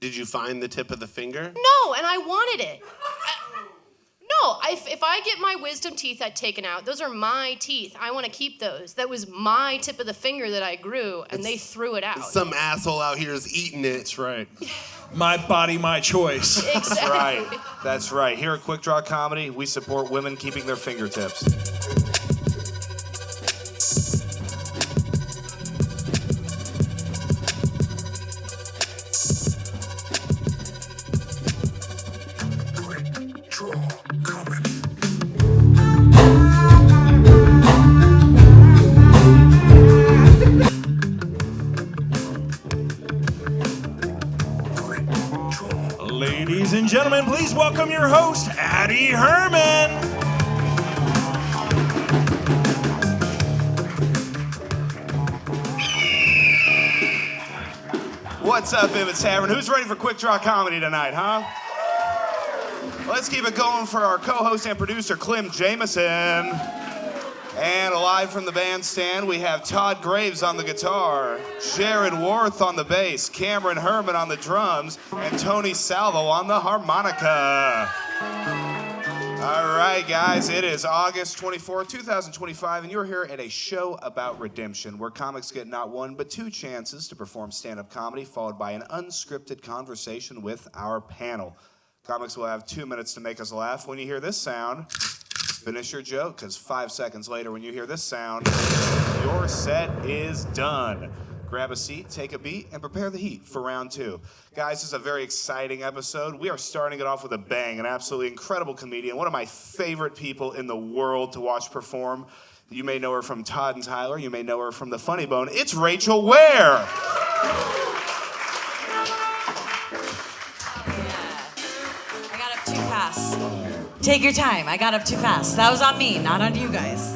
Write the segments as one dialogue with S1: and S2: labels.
S1: Did you find the tip of the finger?
S2: No, and I wanted it. If I get my wisdom teeth taken out, those are my teeth. I want to keep those. That was my tip of the finger that I grew, and they threw it out.
S1: Some asshole out here is eating it.
S3: That's right. My body, my choice.
S2: Exactly.
S4: That's right. That's right. Here at Quik Draw Comedy, we support women keeping their fingertips.
S3: Ladies and gentlemen, please welcome your host, Addy Herman.
S4: What's up, Ibbott Tavern? Who's ready for Quik Draw Comedy tonight, huh? Let's keep it going for our co-host and producer, Clem Jameson. And live from the bandstand, we have Todd Graves on the guitar, Jared Worth on the bass, Cameron Herman on the drums, and Tony Salvo on the harmonica. All right, guys, it is August 24th, 2025, and you're here at a show about redemption, where comics get not one, but two chances to perform stand-up comedy, followed by an unscripted conversation with our panel. Comics will have 2 minutes to make us laugh. When you hear this sound, finish your joke, because 5 seconds later, when you hear this sound, your set is done. Grab a seat, take a beat, and prepare the heat for round two. Guys, this is a very exciting episode. We are starting it off with a bang, an absolutely incredible comedian, one of my favorite people in the world to watch perform. You may know her from Todd and Tyler. You may know her from The Funny Bone. It's Rachel Ware.
S5: I got up too fast. Take your time. I got up too fast. That was on me, not on you guys.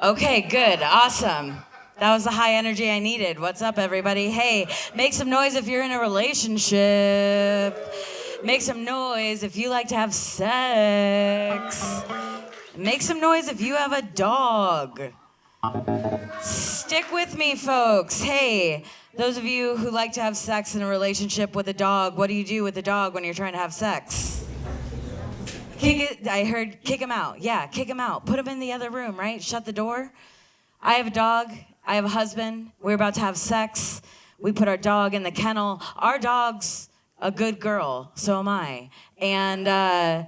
S5: Okay, good. Awesome. That was the high energy I needed. What's up, everybody? Hey, make some noise if you're in a relationship. Make some noise if you like to have sex. Make some noise if you have a dog. Stick with me, folks. Hey, those of you who like to have sex in a relationship with a dog, what do you do with a dog when you're trying to have sex? I heard kick him out. Yeah, kick him out. Put him in the other room, right? Shut the door. I have a dog. I have a husband. We're about to have sex. We put our dog in the kennel. Our dog's a good girl. So am I. And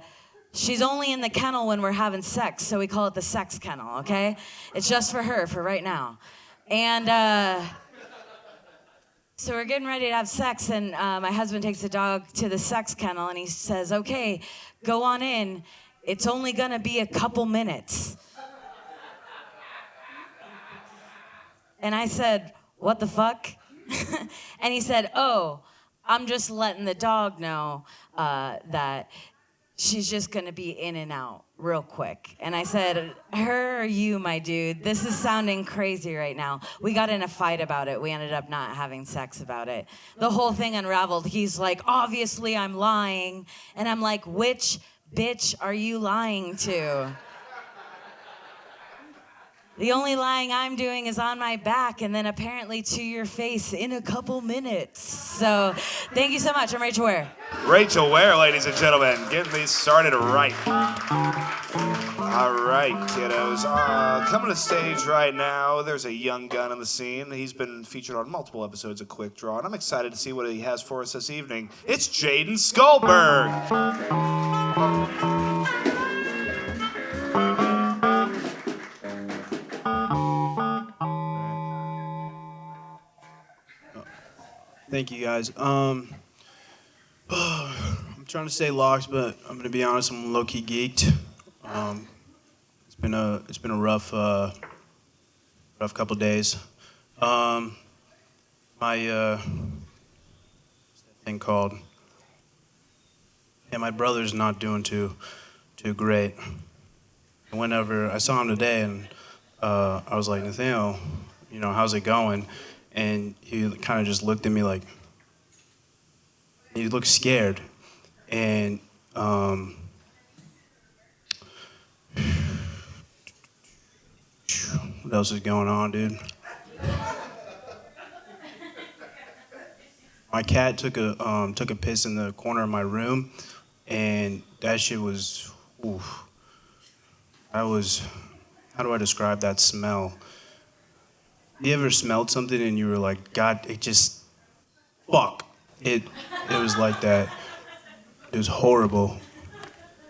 S5: she's only in the kennel when we're having sex. So we call it the sex kennel, okay? It's just for her for right now. And so we're getting ready to have sex. And my husband takes the dog to the sex kennel. And he says, okay, go on in. It's only going to be a couple minutes. And I said, what the fuck? And he said, oh, I'm just letting the dog know that she's just going to be in and out real quick. And I said, her or you, my dude? This is sounding crazy right now. We got in a fight about it. We ended up not having sex about it. The whole thing unraveled. He's like, obviously I'm lying. And I'm like, which bitch are you lying to? The only lying I'm doing is on my back and then apparently to your face in a couple minutes. So thank you so much. I'm Rachel Ware.
S4: Rachel Ware, ladies and gentlemen, getting these started right. All right, kiddos. Coming to stage right now, there's a young gun on the scene. He's been featured on multiple episodes of Quik Draw, and I'm excited to see what he has for us this evening. It's Jaden Skulberg.
S6: Thank you, guys. I'm trying to stay locked, but I'm gonna be honest. I'm low-key geeked. It's been a rough couple days. My thing called. Yeah, my brother's not doing too great. And whenever I saw him today, and I was like, Nathaniel, how's it going? And he kind of just looked at me like, he looked scared. And what else is going on, dude? my cat took a piss in the corner of my room, and that shit was, oof. That was, how do I describe that smell? You ever smelled something and you were like, God, it just, fuck. It was like that. It was horrible.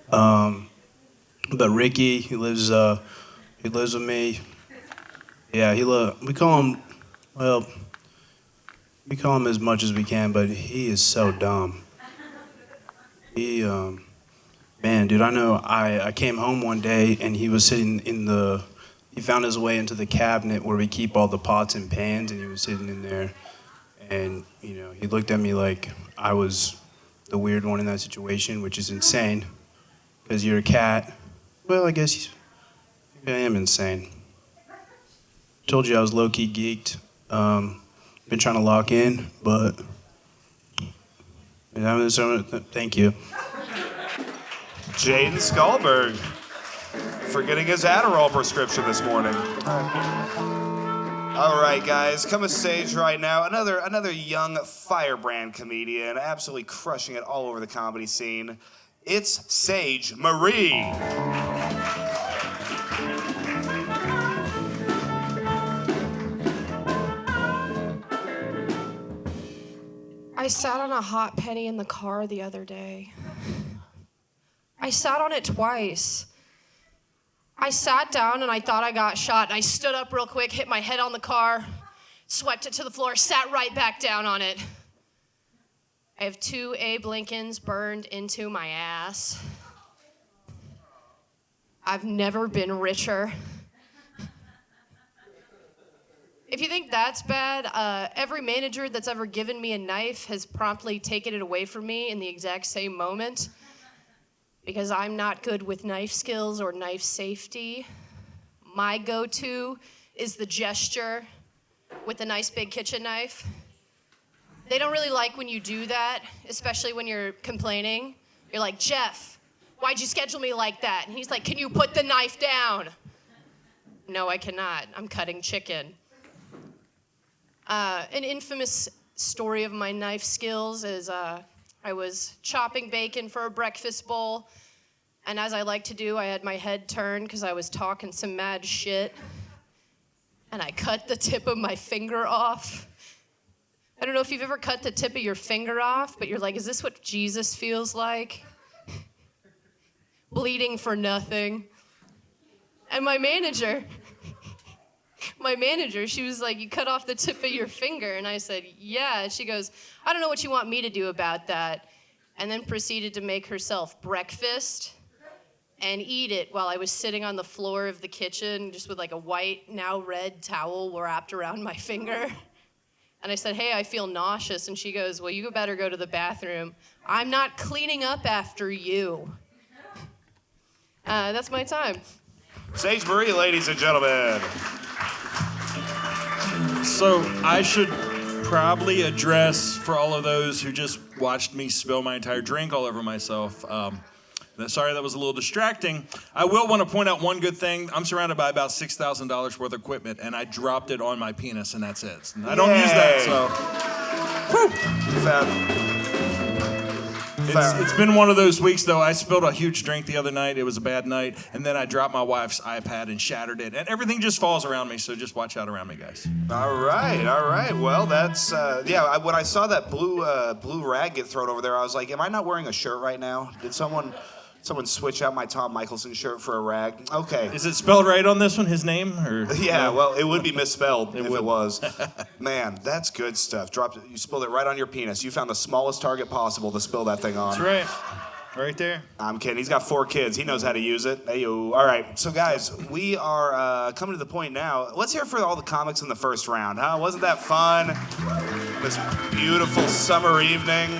S6: But Ricky, he lives with me. Yeah, we call him as much as we can, but he is so dumb. Man, dude, I know I came home one day and he was sitting he found his way into the cabinet where we keep all the pots and pans, and he was sitting in there, and, you know, he looked at me like I was the weird one in that situation, which is insane, because you're a cat. Well, I guess I am insane. Told you I was low-key geeked. Been trying to lock in, but thank you.
S4: Jaden Skalberg, forgetting his Adderall prescription this morning. All right, guys, come to stage right now. Another young firebrand comedian, absolutely crushing it all over the comedy scene. It's Sage Marie.
S2: I sat on a hot penny in the car the other day. I sat on it twice. I sat down and I thought I got shot, and I stood up real quick, hit my head on the car, swept it to the floor, sat right back down on it. I have 2 Abe Lincolns burned into my ass. I've never been richer. If you think that's bad, every manager that's ever given me a knife has promptly taken it away from me in the exact same moment, because I'm not good with knife skills or knife safety. My go-to is the gesture with a nice big kitchen knife. They don't really like when you do that, especially when you're complaining. You're like, Jeff, why'd you schedule me like that? And he's like, can you put the knife down? No, I cannot. I'm cutting chicken. An infamous story of my knife skills is I was chopping bacon for a breakfast bowl, and as I like to do, I had my head turned because I was talking some mad shit, and I cut the tip of my finger off. I don't know if you've ever cut the tip of your finger off, but you're like, is this what Jesus feels like? Bleeding for nothing. And my manager, she was like, you cut off the tip of your finger? And I said, yeah. And she goes, I don't know what you want me to do about that. And then proceeded to make herself breakfast and eat it while I was sitting on the floor of the kitchen, just with like a white, now red towel wrapped around my finger. And I said, hey, I feel nauseous. And she goes, well, you better go to the bathroom. I'm not cleaning up after you. That's my time.
S4: Sage Marie, ladies and gentlemen.
S3: So I should probably address, for all of those who just watched me spill my entire drink all over myself, sorry that was a little distracting. I will want to point out one good thing. I'm surrounded by about $6,000 worth of equipment, and I dropped it on my penis, and that's it. I don't use that, so. Woo! It's been one of those weeks, though. I spilled a huge drink the other night. It was a bad night. And then I dropped my wife's iPad and shattered it. And everything just falls around me, so just watch out around me, guys.
S4: All right. Well, that's, when I saw that blue rag get thrown over there, I was like, am I not wearing a shirt right now? Did someone switch out my Tom Michelson shirt for a rag? Okay.
S3: Is it spelled right on this one, his name? Or
S4: yeah,
S3: no?
S4: Well, it would be misspelled if it was. Man, that's good stuff. You spilled it right on your penis. You found the smallest target possible to spill that thing on.
S3: That's right. Right there.
S4: I'm kidding. He's got 4 kids. He knows how to use it. Hey-yo. All right. So, guys, we are coming to the point now. Let's hear for all the comics in the first round, huh? Wasn't that fun? This beautiful summer evening.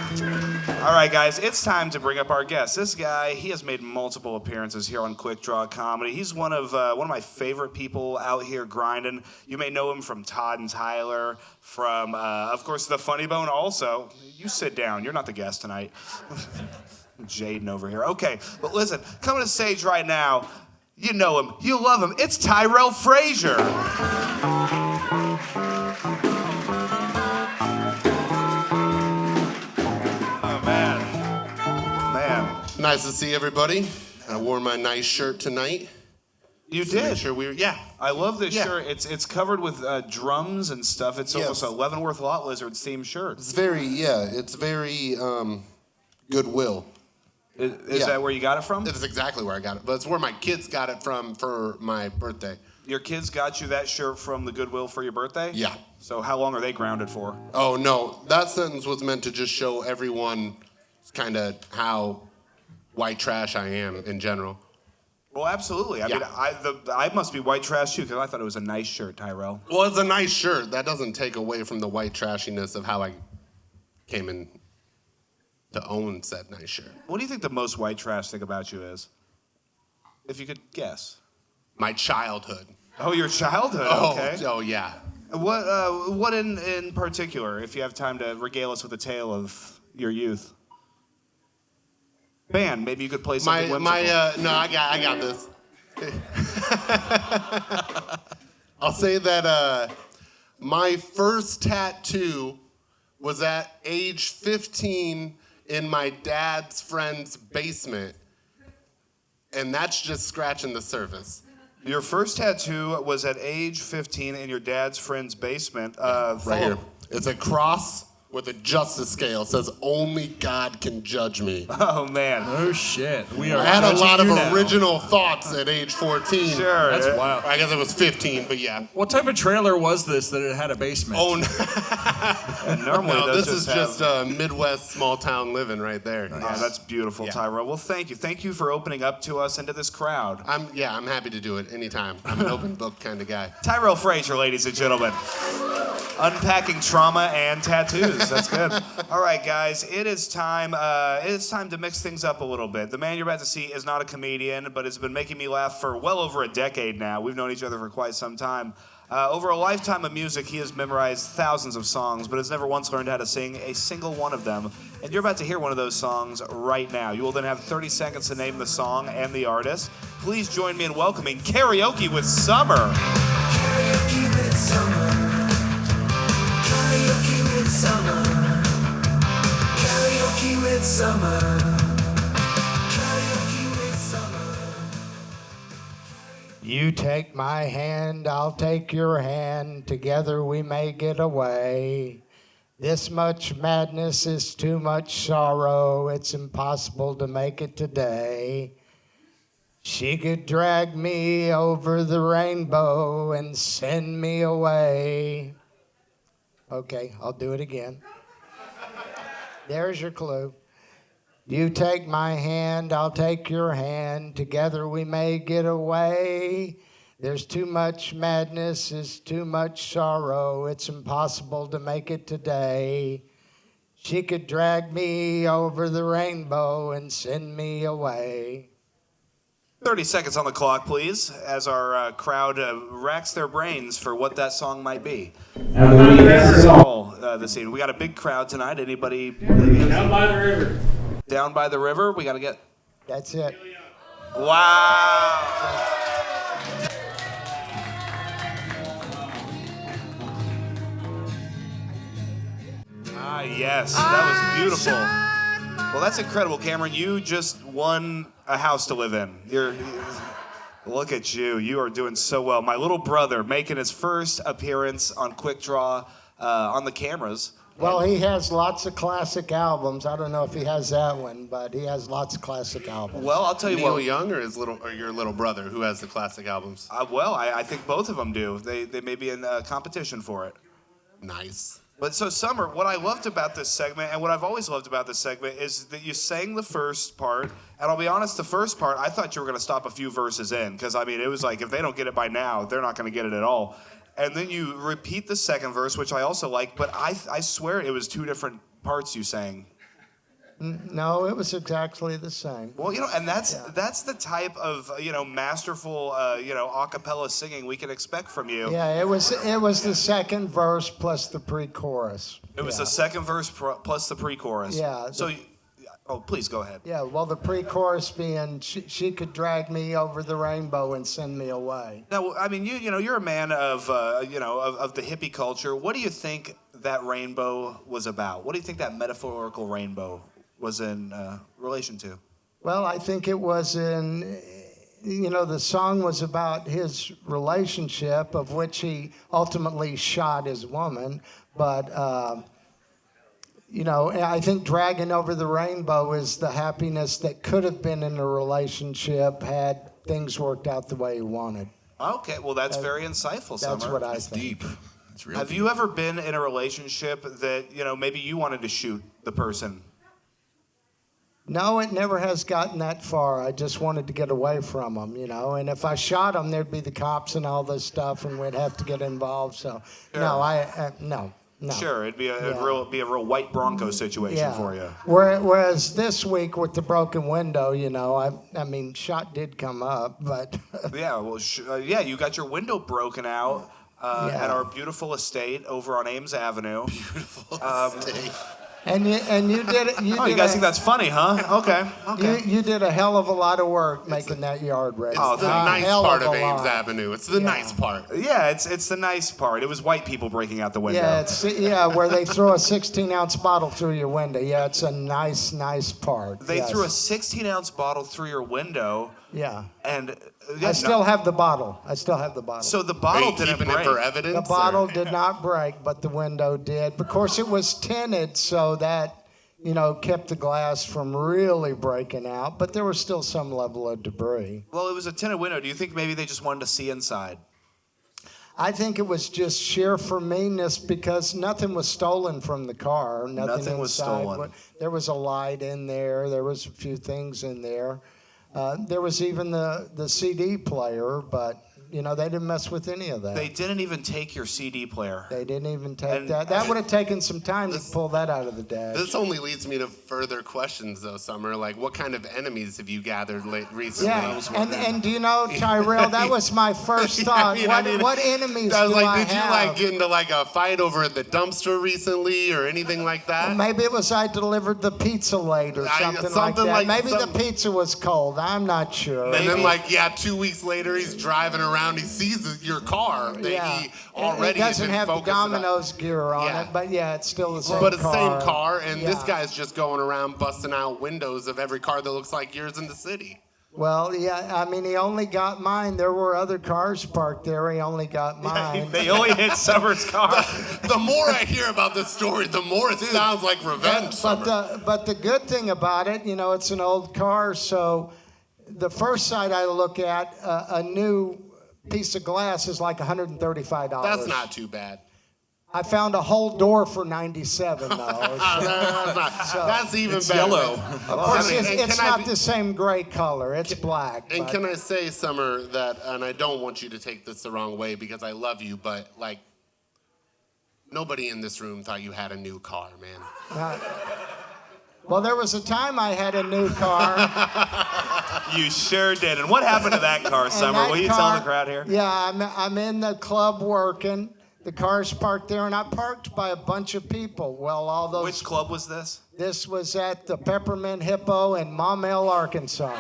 S4: All right, guys, it's time to bring up our guest. This guy, he has made multiple appearances here on Quik Draw Comedy. He's one of my favorite people out here grinding. You may know him from Todd and Tyler, from, of course, The Funny Bone also. You sit down. You're not the guest tonight. Jaden over here. Okay, but listen, coming to stage right now, you know him, you love him. It's Tyrel Frazier.
S1: Nice to see everybody. I wore my nice shirt tonight.
S4: You
S1: To make
S4: did.
S1: sure we were, yeah.
S4: I love this
S1: Yeah.
S4: shirt. It's covered with drums and stuff. It's almost a Leavenworth Lot Lizards themed shirt.
S1: It's very Goodwill.
S4: Is that where you got it from?
S1: That's exactly where I got it. But it's where my kids got it from for my birthday.
S4: Your kids got you that shirt from the Goodwill for your birthday?
S1: Yeah.
S4: So how long are they grounded for?
S1: Oh, no. That sentence was meant to just show everyone kind of how white trash I am in general.
S4: Well, absolutely. I mean, I must be white trash too because I thought it was a nice shirt, Tyrel.
S1: Well, it's a nice shirt. That doesn't take away from the white trashiness of how I came in to own said nice shirt.
S4: What do you think the most white trash thing about you is? If you could guess.
S1: My childhood.
S4: Oh, your childhood. Okay.
S1: Oh, yeah.
S4: What in particular, if you have time to regale us with a tale of your youth? Band, maybe you could play something whimsical.
S1: No, I got this. I'll say that my first tattoo was at age 15 in my dad's friend's basement, and that's just scratching the surface.
S4: Your first tattoo was at age 15 in your dad's friend's basement.
S1: Right here. It's a cross with a justice scale. It says, only God can judge me.
S4: Oh, man.
S3: Oh shit. We are.
S1: I had a
S3: judging
S1: lot of
S3: you now.
S1: original thoughts at age 14.
S4: Sure.
S3: That's wild.
S1: I guess it was 15, but yeah.
S3: What type of trailer was this that it had a basement?
S1: Oh, no.
S4: Normally,
S1: No,
S4: those
S1: this is
S4: have-
S1: just Midwest small town living right there.
S4: Oh, that's beautiful,
S1: Yeah.
S4: Tyrell. Well, thank you. Thank you for opening up to us and to this crowd.
S1: I'm happy to do it anytime. I'm an open book kind of guy.
S4: Tyrel Frazier, ladies and gentlemen. Unpacking trauma and tattoos. That's good. All right, guys. It is time to mix things up a little bit. The man you're about to see is not a comedian, but has been making me laugh for well over a decade now. We've known each other for quite some time. Over a lifetime of music, he has memorized thousands of songs, but has never once learned how to sing a single one of them. And you're about to hear one of those songs right now. You will then have 30 seconds to name the song and the artist. Please join me in welcoming Karaoke with Summer.
S7: Karaoke with summer. Karaoke with summer. Karaoke with summer. Karaoke with summer.
S8: You take my hand, I'll take your hand. Together we may get away. This much madness is too much sorrow. It's impossible to make it today. She could drag me over the rainbow and send me away. Okay, I'll do it again. There's your clue. You take my hand, I'll take your hand. Together we may get away. There's too much madness, is too much sorrow. It's impossible to make it today. She could drag me over the rainbow and send me away.
S4: 30 seconds on the clock, please, as our crowd racks their brains for what that song might be. This evening. We got a big crowd tonight. Anybody?
S9: Down by the river.
S4: Down by the river. We got to get.
S8: That's it.
S4: Wow. Ah, yes, that was beautiful. Well, that's incredible, Cameron. You just won a house to live in. Look at you. You are doing so well. My little brother making his first appearance on Quik Draw on the cameras.
S8: Well, he has lots of classic albums. I don't know if he has that one, but he has lots of classic albums.
S4: Well, I'll tell you
S1: Neil
S4: what.
S1: Young or your little brother who has the classic albums?
S4: I think both of them do. They may be in competition for it.
S1: Nice.
S4: But so, Summer, what I loved about this segment, and what I've always loved about this segment, is that you sang the first part. And I'll be honest, the first part, I thought you were going to stop a few verses in. Because, I mean, it was like, if they don't get it by now, they're not going to get it at all. And then you repeat the second verse, which I also like. But I swear it was two different parts you sang.
S8: No, it was exactly the same.
S4: Well, and that's the type of, masterful, a cappella singing we can expect from you.
S8: Yeah, it was the second verse plus the pre-chorus.
S4: It was the second verse plus the pre-chorus.
S8: Yeah.
S4: So, please go ahead.
S8: Yeah, well, the pre-chorus being, she could drag me over the rainbow and send me away.
S4: Now, I mean, you're a man of the hippie culture. What do you think that rainbow was about? What do you think that metaphorical rainbow was in relation to?
S8: Well, I think it was the song was about his relationship, of which he ultimately shot his woman. But, I think Dragging Over the Rainbow is the happiness that could have been in a relationship had things worked out the way he wanted.
S4: Okay, well, that's very insightful, Summer.
S8: That's what I
S3: It's
S8: think.
S3: deep. It's real
S4: Have
S3: deep.
S4: you ever been in a relationship that, maybe you wanted to shoot the person?
S8: No, it never has gotten that far. I just wanted to get away from them, And if I shot them, there'd be the cops and all this stuff, and we'd have to get involved. So, no.
S4: Sure, it'd be a
S8: Yeah.
S4: real white Bronco situation for you.
S8: Whereas this week with the broken window, I mean, shot did come up, but
S4: Yeah, well, you got your window broken out
S8: Yeah.
S4: at our beautiful estate over on Ames Avenue.
S8: and you did it.
S4: You guys think that's funny, huh? Okay.
S8: You did a hell of a lot of work making that yard ready.
S1: It's the
S8: A
S1: nice
S8: hell
S1: part
S8: of
S1: of
S8: a
S1: Ames
S8: lot.
S1: Avenue. It's the nice part.
S4: Yeah, it's the nice part. It was white people breaking out the window.
S8: Yeah, where they throw a 16-ounce bottle through your window. Yeah, it's a nice part.
S4: They
S8: yes.
S4: threw a 16-ounce bottle through your window,
S8: Yeah.
S4: and
S8: I still have the bottle.
S4: So the
S1: Are
S4: bottle
S1: you
S4: didn't
S1: keeping
S4: break.
S1: it for evidence?
S8: The bottle
S1: or-
S8: did not break, but the window did. Of course, it was tinted, so that, kept the glass from really breaking out. But there was still some level of debris.
S4: Well, it was a tinted window. Do you think maybe they just wanted to see inside?
S8: I think it was just sheer for meanness because nothing was stolen from the car.
S4: Nothing was
S8: inside.
S4: stolen.
S8: There was a light in there. There was a few things in there. There was even the CD player, but they didn't mess with any of that.
S4: They didn't even take your CD player.
S8: They didn't even take
S4: And-
S8: that. That would have taken some time to pull that out of the dash.
S1: This only leads me to further questions, though, Summer. Like, what kind of enemies have you gathered recently?
S8: Yeah, and do you know, Tyrel, that was my first thought. What enemies
S1: I was
S8: do
S1: like,
S8: I
S1: did you
S8: have?
S1: get into a fight over at the dumpster recently or anything like that?
S8: Maybe it was I delivered the pizza late or something like that. Maybe the pizza was cold. I'm not sure.
S1: And then 2 weeks later, he's driving around. He sees your car that he already
S8: it doesn't
S1: had been
S8: have the
S1: focusing on.
S8: Domino's gear on
S1: Yeah.
S8: it, but yeah, it's still the same
S1: But it's
S8: car.
S1: the same car, and this
S8: Yeah.
S1: guy's just going around busting out windows of every car that looks like yours in the city.
S8: Well, yeah, I mean, he only got mine. There were other cars parked there. He only got mine.
S4: They only hit Summer's car.
S1: The more I hear about this story, the more it sounds like revenge. Summer.
S8: But the good thing about it, it's an old car, so the first side I look at, a new piece of glass is like $135.
S1: That's not too bad.
S8: I found a whole door for $97 though.
S1: That's even
S3: It's
S1: better.
S3: yellow.
S8: Of course,
S1: And
S8: it's
S1: can I
S8: not
S1: be-
S8: the same gray color. It's black.
S1: And
S8: but-
S1: can I say, Summer, that, and I don't want you to take this the wrong way because I love you, but nobody in this room thought you had a new car, man.
S8: Well, there was a time I had a new car.
S4: You sure did. And what happened to that car,
S8: and
S4: Summer?
S8: that
S4: Will you
S8: car-
S4: tell the crowd here?
S8: Yeah, I'm in the club working. The car's parked there, and I parked by a bunch of people. Well, all those.
S4: Which club was this?
S8: This was at the Peppermint Hippo in Maumelle, Arkansas.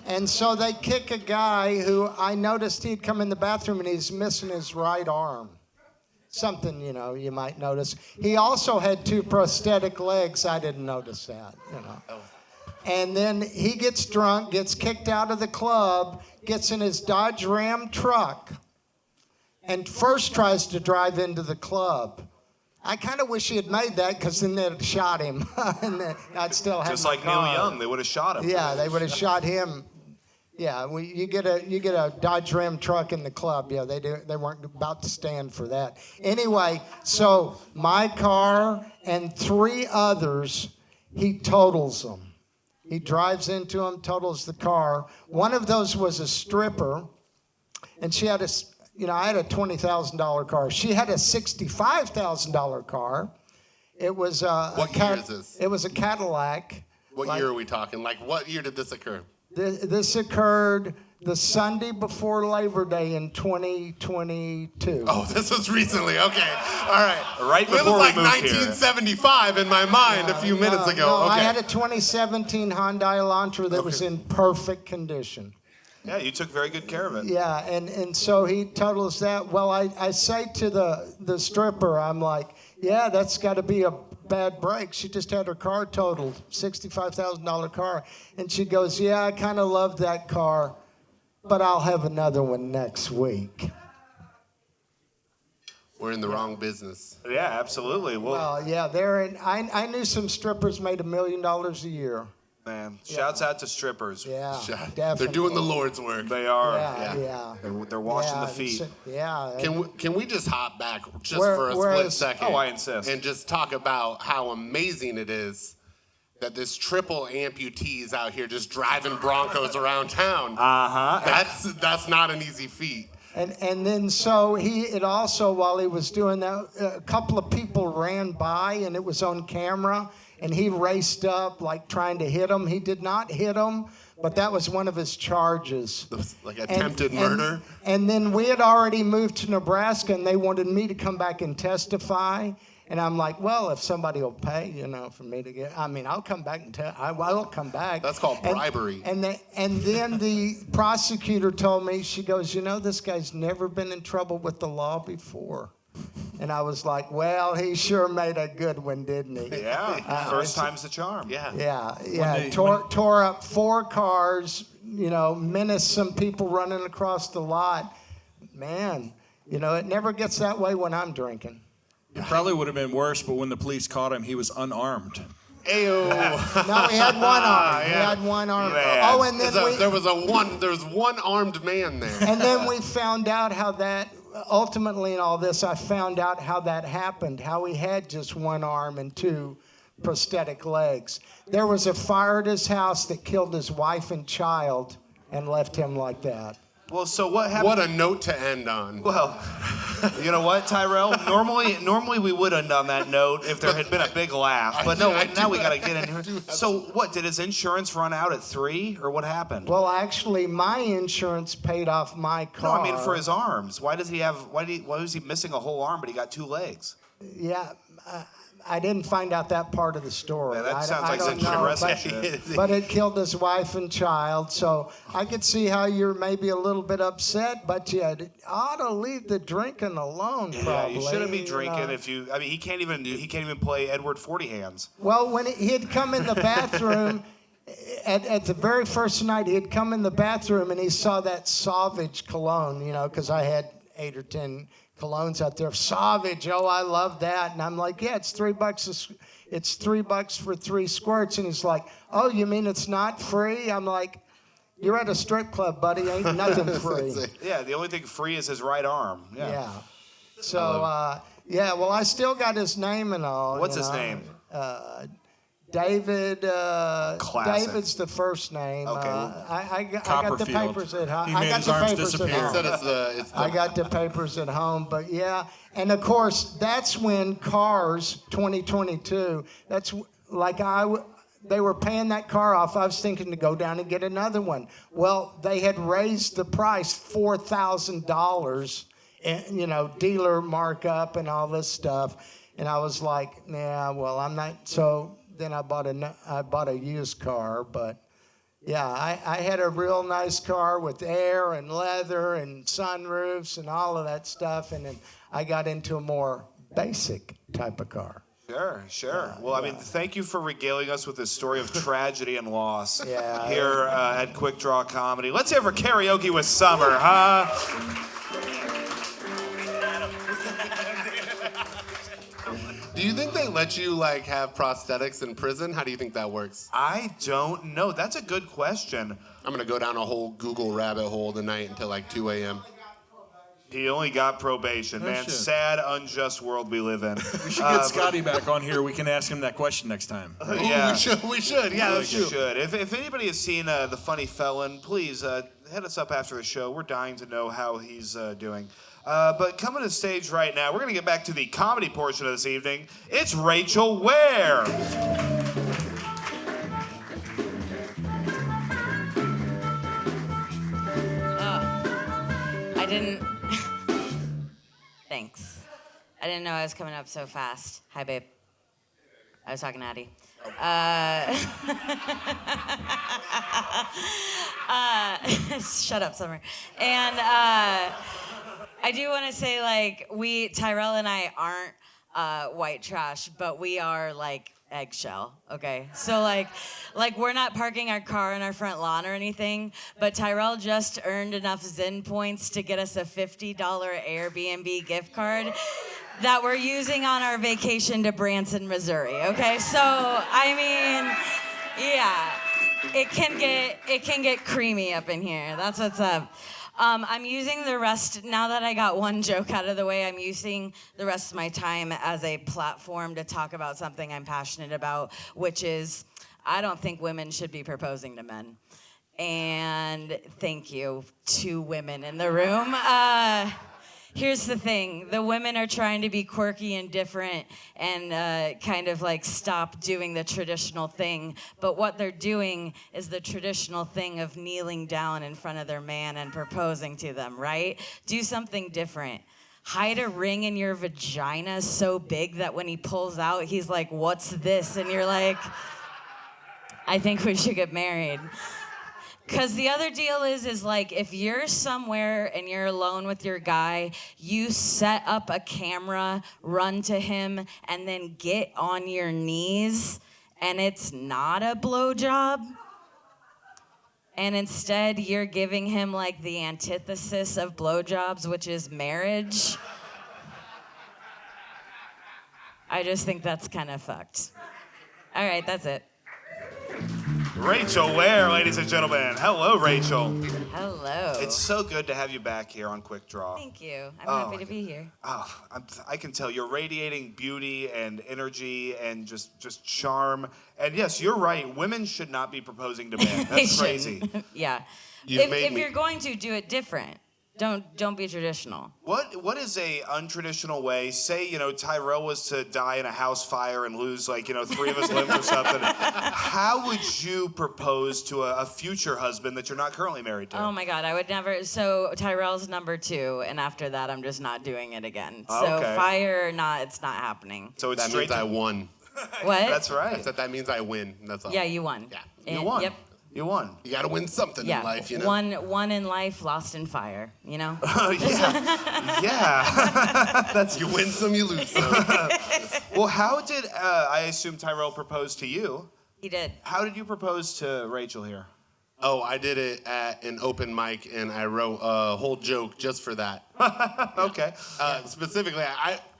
S8: And so they kick a guy who I noticed he'd come in the bathroom and he's missing his right arm. Something, you might notice. He also had 2 prosthetic legs. I didn't notice that, And then he gets drunk, gets kicked out of the club, gets in his Dodge Ram truck, and first tries to drive into the club. I kind of wish he had made that because then they'd have shot him. And then I'd still have
S4: Just
S8: my
S4: like Neil
S8: car.
S4: Young, they would have shot him.
S8: Yeah, they would have shot him. Yeah, you get a Dodge Ram truck in the club. Yeah, they weren't about to stand for that. Anyway, so my car and 3 others, he totals them. He drives into them, totals the car. One of those was a stripper, and she had I had a $20,000 car. She had a $65,000 car. It was
S1: What year is this?
S8: It was a Cadillac.
S1: What year are we talking? What year did this occur?
S8: This occurred the Sunday before Labor Day in 2022.
S1: Oh, this was recently. Okay. All right.
S4: Right
S1: It was
S4: before we
S1: like
S4: moved here.
S1: 1975 in my mind a few minutes ago.
S8: No,
S1: Okay.
S8: I had a 2017 Hyundai Elantra that was in perfect condition.
S4: Yeah, you took very good care of it.
S8: Yeah, and so he totals that. Well, I say to the stripper, I'm like, yeah, that's got to be a bad brakes. She just had her car totaled, $65,000 car. And she goes, yeah, I kind of love that car, but I'll have another one next week.
S1: We're in the wrong business.
S4: Yeah, absolutely.
S8: Well, yeah, I knew some strippers made $1 million a year.
S4: Man, shouts out to strippers.
S8: Yeah,
S1: They're
S8: definitely.
S1: doing the Lord's work.
S4: They are.
S8: Yeah.
S4: They're washing the
S8: Yeah,
S4: feet.
S8: Yeah.
S1: Can we just hop back just
S8: Where-
S1: for a
S8: whereas-
S1: split second?
S4: Oh, I insist.
S1: And just talk about how amazing it is that this triple amputees out here just driving Broncos around town. That's not an easy feat.
S8: And then so it also, while he was doing that, a couple of people ran by and it was on camera, and he raced up like trying to hit him. He did not hit him, but that was one of his charges.
S1: Like attempted murder.
S8: And then we had already moved to Nebraska, and they wanted me to come back and testify. And I'm like, well, if somebody will pay, for me to get, I'll come back and I will come back.
S1: That's called bribery.
S8: And then the prosecutor told me, she goes, this guy's never been in trouble with the law before. And I was like, well, he sure made a good one, didn't he?
S4: Yeah, first time's the charm.
S8: Yeah. Tore up 4 cars, menaced some people running across the lot. Man, it never gets that way when I'm drinking.
S3: It probably would have been worse, but when the police caught him, he was unarmed.
S1: Ayo.
S8: No, he had one arm. He had one arm.
S4: Yeah.
S8: Oh, and then
S1: there was one armed man there.
S8: And then we found out how that, ultimately in all this, I found out how that happened, how he had just one arm and 2 prosthetic legs. There was a fire at his house that killed his wife and child and left him like that.
S4: Well, so what happened?
S1: What a note to end on.
S4: Well, you know what, Tyrel? Normally we would end on that note if there had been a big laugh. But no, now we got to get in here. So what, did his insurance run out at 3, or what happened?
S8: Well, actually, my insurance paid off my car.
S4: No, I mean for his arms. Why was he missing a whole arm but he got 2 legs?
S8: Yeah, I didn't find out that part of the story.
S4: Yeah, that sounds like
S8: don't
S4: some
S8: know,
S4: Nebraska.
S8: but it killed his wife and child, so I could see how you're maybe a little bit upset, but you ought to leave the drinking alone.
S4: Yeah,
S8: probably.
S4: you shouldn't be drinking if you. I mean, he can't even play Edward 40 Hands.
S8: Well, when he'd come in the bathroom. At the very first night, he'd come in the bathroom and he saw that Sauvage cologne, because I had 8 or 10 colognes out there. Sauvage, oh, I love that. And I'm like, yeah, it's $3. It's $3 for 3 squirts. And he's like, oh, you mean it's not free? I'm like, you're at a strip club, buddy. Ain't nothing free.
S4: Yeah, the only thing free is his right arm.
S8: Yeah. So, well, I still got his name and all.
S4: What's his name?
S8: David.
S4: Classic.
S8: David's the first name.
S4: Okay.
S8: I got the papers at home.
S3: He made his arms disappear.
S8: I got the papers at home, but yeah. And of course, that's when Cars 2022. That's like they were paying that car off. I was thinking to go down and get another one. Well, they had raised the price $4,000, and dealer markup and all this stuff. And I was like, yeah, well, I'm not. So then I bought a used car, but yeah, I had a real nice car with air and leather and sunroofs and all of that stuff, and then I got into a more basic type of car.
S4: Sure. Well, I mean, thank you for regaling us with this story of tragedy and loss here at Quik Draw Comedy. Let's hear for karaoke with Summer, huh?
S1: Do you think they let you have prosthetics in prison? How do you think that works?
S4: I don't know. That's a good question.
S1: I'm gonna go down a whole Google rabbit hole tonight until 2 a.m.
S4: He only got probation, man.
S3: shit.
S4: Sad, unjust world we live in.
S3: We should get Scotty back on here. We can ask him that question next time.
S4: Yeah.
S1: We should. Yeah,
S4: We
S1: let's do.
S4: should. If anybody has seen The Funny Felon, please hit us up after the show. We're dying to know how he's doing. But coming to the stage right now, we're going to get back to the comedy portion of this evening. It's Rachel Ware.
S5: I didn't. Thanks. I didn't know I was coming up so fast. Hi, babe. I was talking to Addy. Shut up, Summer. And I do want to say, Tyrel and I aren't white trash, but we are like eggshell, okay? So like we're not parking our car in our front lawn or anything, but Tyrel just earned enough Zen points to get us a $50 Airbnb gift card that we're using on our vacation to Branson, Missouri, okay? So, I mean, yeah, it can get creamy up in here. That's what's up. I'm using the rest, now that I got one joke out of the way, I'm using the rest of my time as a platform to talk about something I'm passionate about, which is I don't think women should be proposing to men. And thank you to women in the room. Here's the thing. The women are trying to be quirky and different and kind of like stop doing the traditional thing. But what they're doing is the traditional thing of kneeling down in front of their man and proposing to them, right? Do something different. Hide a ring in your vagina so big that when he pulls out, he's like, "What's this?" And you're like, "I think we should get married." Because the other deal is like if you're somewhere and you're alone with your guy, you set up a camera, run to him, and then get on your knees, and it's not a blowjob. And instead, you're giving him like the antithesis of blowjobs, which is marriage. I just think that's kind of fucked. All right, that's it.
S4: Rachel Ware, ladies and gentlemen. Hello, Rachel.
S5: Hello.
S4: It's so good to have you back here on Quik Draw.
S5: Thank you. I'm happy to be here.
S4: Oh, I can tell you're radiating beauty and energy and just charm. And yes, you're right. Women should not be proposing to men. That's crazy.
S5: Yeah.
S1: You've
S5: If you're going to do it different, don't be traditional.
S4: What is a untraditional way? Say, Tyrel was to die in a house fire and lose 3 of his limbs or something. How would you propose to a future husband that you're not currently married to?
S5: Oh my God, I would never. So Tyrel's number 2, and after that, I'm just not doing it again. So
S4: Okay.
S5: fire or not, it's not happening.
S4: So it's
S1: That
S4: straight
S1: means I won.
S5: What?
S4: That's
S1: I
S4: right.
S1: said that means I win. That's all.
S5: Yeah, you won.
S1: Yeah.
S4: You won.
S5: Yep.
S4: You won.
S1: You gotta win something
S5: Yeah.
S1: in life, you know?
S5: One in life, lost in fire. You know.
S4: Oh, yeah. Yeah.
S1: You win some, you lose some.
S4: Well, how did, I assume Tyrel proposed to you?
S5: He did.
S4: How did you propose to Rachel here?
S1: Oh, I did it at an open mic, and I wrote a whole joke just for that.
S4: Okay.
S1: Specifically,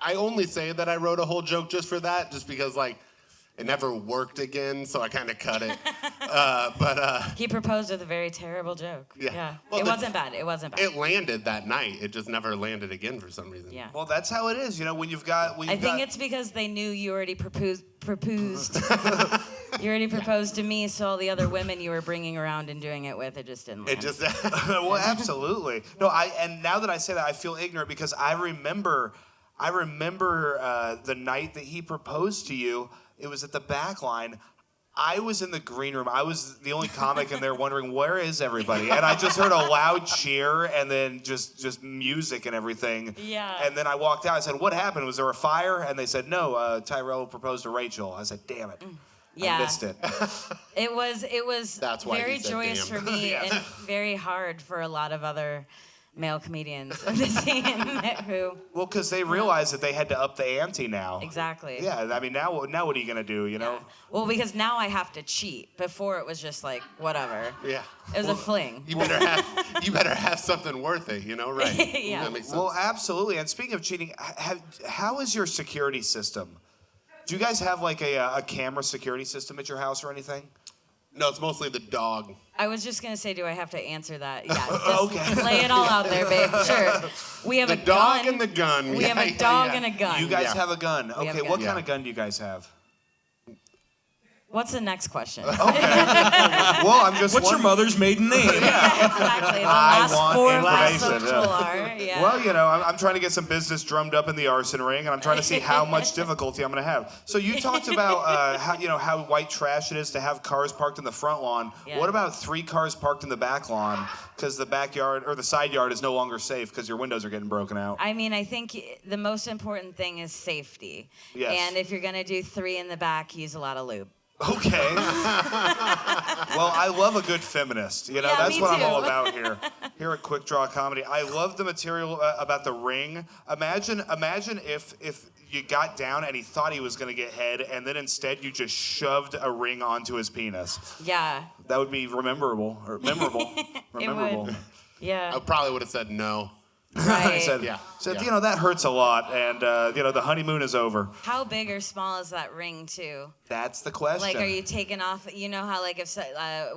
S1: I only say that I wrote a whole joke just for that, just because, it never worked again, so I kind of cut it.
S5: He proposed with a very terrible joke.
S1: Yeah. Well,
S5: It wasn't bad. It wasn't bad.
S1: It landed that night. It just never landed again for some reason.
S5: Yeah.
S4: Well, that's how it is. When you've got...
S5: I think it's because they knew you already proposed. You already proposed to me, so all the other women you were bringing around and doing it with, it just didn't land.
S1: It just...
S4: Well, absolutely. No, and now that I say that, I feel ignorant because I remember the night that he proposed to you. It was at the back line. I was in the green room. I was the only comic in there wondering, where is everybody? And I just heard a loud cheer and then just music and everything.
S5: Yeah.
S4: And then I walked out. I said, what happened? Was there a fire? And they said, no, Tyrel proposed to Rachel. I said, damn it.
S5: Yeah.
S4: I missed it.
S5: It was
S1: That's why
S5: very
S1: he said
S5: joyous
S1: damn.
S5: for me and very hard for a lot of other male comedians of the scene who
S4: Well, because they realized that they had to up the ante now.
S5: exactly.
S4: Yeah, I mean, now what are you going to do, you know?
S5: Yeah. Well, because now I have to cheat. Before it was just like whatever.
S1: Yeah.
S5: It was a fling.
S1: You better have something worth it, right?
S5: Yeah.
S1: That makes sense.
S4: Well, absolutely. And speaking of cheating, how is your security system? Do you guys have a camera security system at your house or anything?
S1: No, it's mostly the dog.
S5: I was just gonna say, do I have to answer that? Yeah.
S4: Okay.
S5: Lay it all out there, babe. Sure. We have
S1: The
S5: a
S1: dog
S5: gun.
S1: and the gun.
S5: We have
S1: Yeah,
S5: a
S1: yeah,
S5: dog
S1: yeah.
S5: and a gun.
S4: You guys
S1: Yeah.
S4: have a gun.
S5: We have
S4: Okay,
S5: a
S4: what
S5: gun.
S4: kind of gun do you guys have?
S5: What's the next question?
S4: Well, I'm just
S3: What's your
S4: wondering-
S3: mother's maiden name?
S5: Exactly. The
S4: I
S5: last
S4: want
S5: 4 of my
S4: information,
S5: social
S4: yeah.
S5: are. Yeah.
S4: Well, I'm trying to get some business drummed up in the arson ring, and I'm trying to see how much difficulty I'm going to have. So you talked about how white trash it is to have cars parked in the front lawn.
S5: Yeah.
S4: What about 3 cars parked in the back lawn because the backyard or the side yard is no longer safe because your windows are getting broken out?
S5: I mean, I think the most important thing is safety.
S4: Yes.
S5: And if you're gonna do 3 in the back, use a lot of lube.
S4: Okay. Well, I love a good feminist.
S5: Yeah,
S4: That's
S5: me
S4: what I'm
S5: too.
S4: all about here at Quik Draw Comedy. I love the material about the ring. Imagine if you got down and he thought he was gonna get head, and then instead you just shoved a ring onto his penis.
S5: Yeah.
S4: That would be memorable.
S5: Would. Yeah.
S1: I probably would have said no.
S4: I
S5: Right.
S4: said,
S1: Yeah.
S4: you know, that hurts a lot, and you know, the honeymoon is over.
S5: How big or small is that ring too?
S4: That's the question.
S5: Like, are you taking off? You know how like if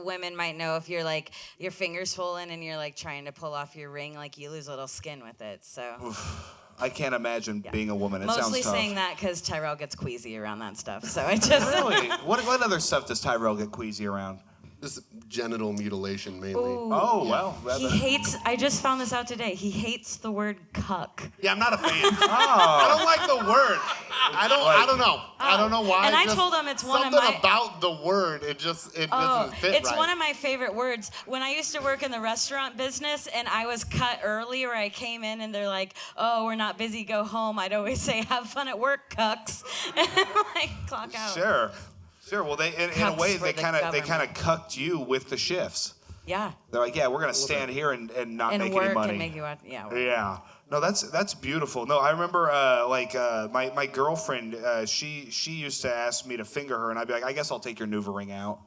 S5: women might know if you're like your finger's swollen and you're like trying to pull off your ring, like you lose a little skin with it. So.
S4: I can't imagine being a woman. It
S5: Mostly
S4: sounds tough.
S5: saying that because Tyrel gets queasy around that stuff. So I just.
S4: Really? What other stuff does Tyrel get queasy around?
S1: This genital mutilation mainly.
S5: Ooh.
S4: Oh, well.
S5: He hates. I just found this out today. He hates the word cuck.
S1: Yeah, I'm not a fan.
S4: Oh.
S1: I don't like the word. I don't know. I don't know why.
S5: And I
S1: Just
S5: told him it's one of
S1: something
S5: my-
S1: about the word. It doesn't fit
S5: It's
S1: right.
S5: one of my favorite words. When I used to work in the restaurant business and I was cut early, or I came in and they're like, "Oh, we're not busy, go home." I'd always say, "Have fun at work, cucks," and like clock out.
S4: Sure. Well, they in a
S5: Cucks
S4: way
S5: for
S4: they
S5: the
S4: kind of
S5: government.
S4: cucked you with the shifts.
S5: Yeah.
S4: They're like, yeah, we're gonna stand here and not
S5: And
S4: make
S5: work
S4: any money.
S5: and make you out. Yeah. Work.
S4: Yeah. No, that's beautiful. No, I remember my girlfriend. She used to ask me to finger her, and I'd be like, I guess I'll take your Nuva ring out.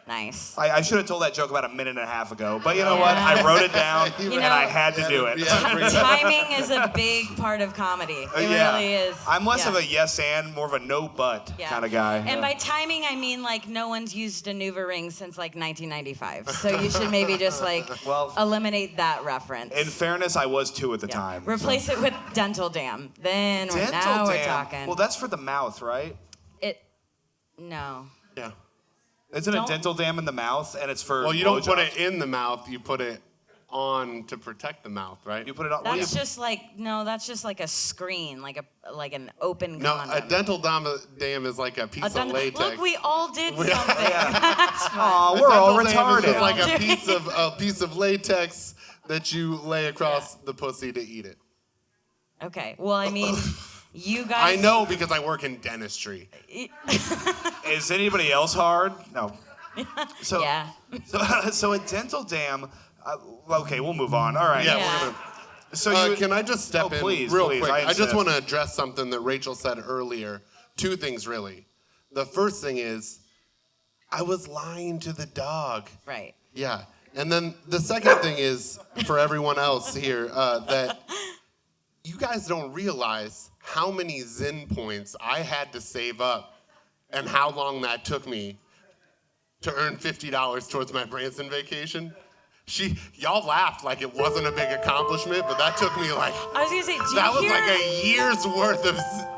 S5: Nice.
S4: I should have told that joke about a minute and a half ago, but you know what? I wrote it down, and
S5: know-
S4: I had to do it.
S5: Timing is a big part of comedy. It really is.
S4: I'm less
S5: Yeah.
S4: of a yes and, more of a no but
S5: Yeah.
S4: kind of guy.
S5: And by timing, I mean like no one's used a Nuva ring since like 1995. So you should maybe just like
S4: Well-
S5: eliminate that reference.
S4: in fairness, I was 2 at the
S5: Yeah.
S4: time.
S5: Replace it with dental dam. Then
S4: Dental
S5: now we're
S4: dam.
S5: talking.
S4: Well, that's for the mouth, right?
S5: No.
S1: Yeah.
S4: Isn't a
S5: Don't-
S4: dental dam in the mouth, and it's for
S1: Well, you don't put
S4: blowjobs?
S1: it in the mouth. You put it on to protect the mouth, right?
S4: You put it on.
S5: That's just like that's just like a screen, like an open
S1: No,
S5: condom.
S1: a dental dam is like a piece
S5: A
S1: of
S5: dental-
S1: latex.
S5: Look, we all did something.
S4: Yeah.
S5: That's fun.
S4: Aw,
S1: A
S4: we're all
S1: dental dam is just
S4: retarded.
S1: like a piece of latex that you lay across the pussy to eat it.
S5: Okay. Well, I mean, you guys.
S1: I know because I work in dentistry.
S4: Is anybody else hard? No. So,
S5: Yeah.
S4: so a dental dam. Okay, we'll move on. All right.
S1: Yeah,
S5: Yeah.
S1: we're gonna.
S4: So
S1: Can I just step in
S4: please,
S1: real
S4: please,
S1: quick?
S4: I
S1: I just
S4: insist.
S1: want to address something that Rachel said earlier. 2 things, really. The first thing is, I was lying to the dog.
S5: Right.
S1: Yeah. And then the second thing is, for everyone else here, that you guys don't realize how many Zen points I had to save up and how long that took me to earn $50 towards my Branson vacation. Y'all laughed like it wasn't a big accomplishment, but that took me like,
S5: I was gonna say, do
S1: that
S5: you
S1: was
S5: hear?
S1: like a year's worth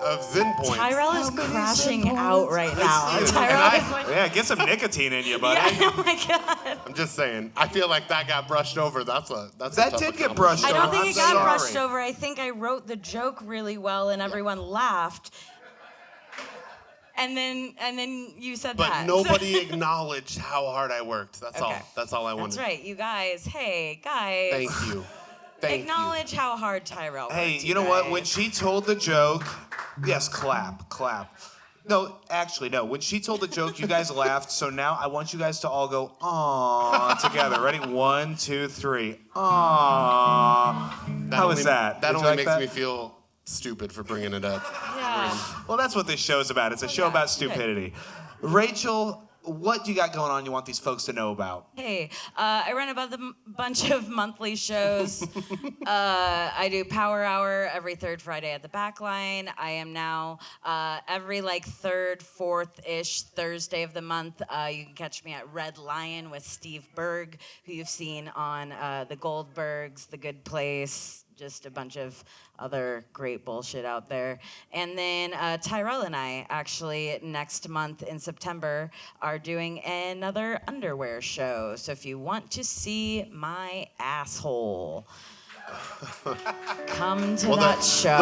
S1: of Zen points.
S5: Tyrel is crashing out right now.
S1: And
S5: Tyrel is like,
S4: yeah, get some nicotine in you, buddy.
S5: yeah, oh my god.
S1: I'm just saying, I feel like that got brushed over. That's a
S4: That
S1: tough
S4: did get
S1: accomplishment.
S4: brushed
S5: I don't
S4: over.
S5: think
S4: I'm
S5: it got
S4: sorry.
S5: brushed over. I think I wrote the joke really well and everyone laughed. And then you said
S1: But
S5: that.
S1: nobody acknowledged how hard I worked. That's all.
S5: Okay.
S1: That's all I wanted.
S5: That's right, you guys. Hey, guys.
S1: Thank you. Thank
S5: Acknowledge how hard Tyrel worked.
S4: Hey, you know what?
S5: guys.
S4: When she told the joke, yes, clap. No, actually, no. When she told the joke, you guys laughed. So now I want you guys to all go, aww, together. Ready? 1, 2, 3. Aww. How was that?
S1: That
S4: Did you
S1: only
S4: like
S1: makes
S4: that?
S1: me feel stupid for bringing it up.
S5: Yeah.
S4: Well, that's what this show's about. It's a show about stupidity. Rachel, what do you got going on you want these folks to know about?
S5: Hey, I run a bunch of monthly shows. I do Power Hour every 3rd Friday at the Backline. I am now every like 3rd, 4th-ish Thursday of the month. You can catch me at Red Lion with Steve Berg, who you've seen on The Goldbergs, The Good Place, just a bunch of other great bullshit out there. And then Tyrel and I actually next month in September are doing another underwear show. So if you want to see my asshole, come to that show.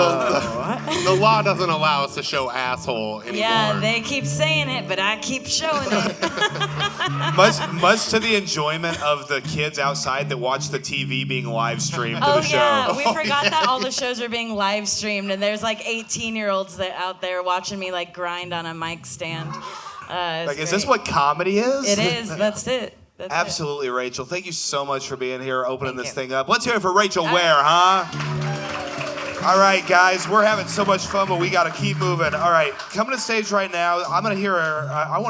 S1: The law doesn't allow us to show asshole anymore.
S5: Yeah, they keep saying it, but I keep showing it.
S4: Much to the enjoyment of the kids outside that watch the TV being live streamed to
S5: Oh
S4: the show.
S5: yeah, we forgot that all the shows are being live streamed, and there's like 18-year-olds that out there watching me like grind on a mic stand. It's
S4: Like, is this
S5: great.
S4: what comedy is?
S5: It is? That's it. That's it.
S4: Absolutely, Rachel. Thank you so much for being here, opening
S5: Thank
S4: this
S5: you.
S4: thing up. Let's hear it for Rachel Ware, huh? All right, guys, we're having so much fun, but we got to keep moving. All right, coming to stage right now. I want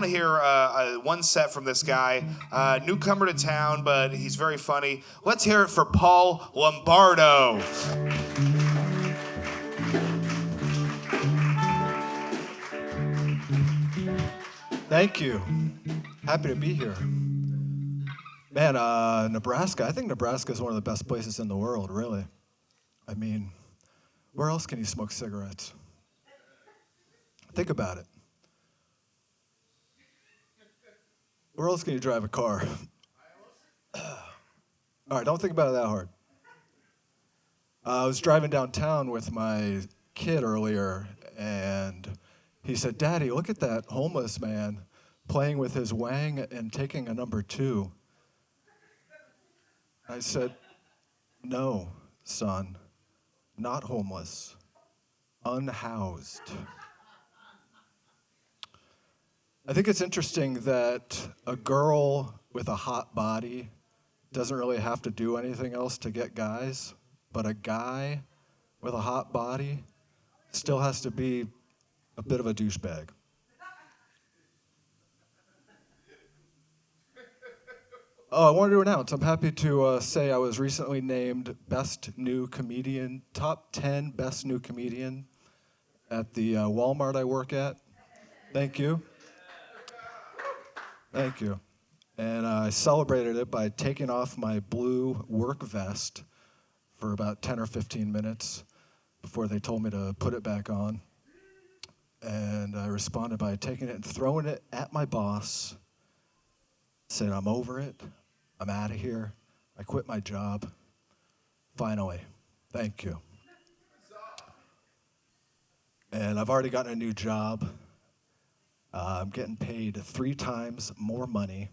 S4: to hear one set from this guy. Newcomer to town, but he's very funny. Let's hear it for Paul Lombardo.
S9: Thank you. Happy to be here. Man, Nebraska. I think Nebraska is one of the best places in the world, really. I mean, where else can you smoke cigarettes? Think about it. Where else can you drive a car? All right, don't think about it that hard. I was driving downtown with my kid earlier, and he said, "Daddy, look at that homeless man playing with his wang and taking a number 2. I said, "No, son, not homeless, unhoused." I think it's interesting that a girl with a hot body doesn't really have to do anything else to get guys, but a guy with a hot body still has to be a bit of a douchebag. Oh, I wanted to announce, I'm happy to say I was recently named Best New Comedian, top 10 Best New Comedian at the Walmart I work at. Thank you. Thank you. And I celebrated it by taking off my blue work vest for about 10 or 15 minutes before they told me to put it back on. And I responded by taking it and throwing it at my boss, saying, "I'm over it. I'm out of here. I quit my job. Finally. Thank you." And I've already gotten a new job. I'm getting paid 3 times more money.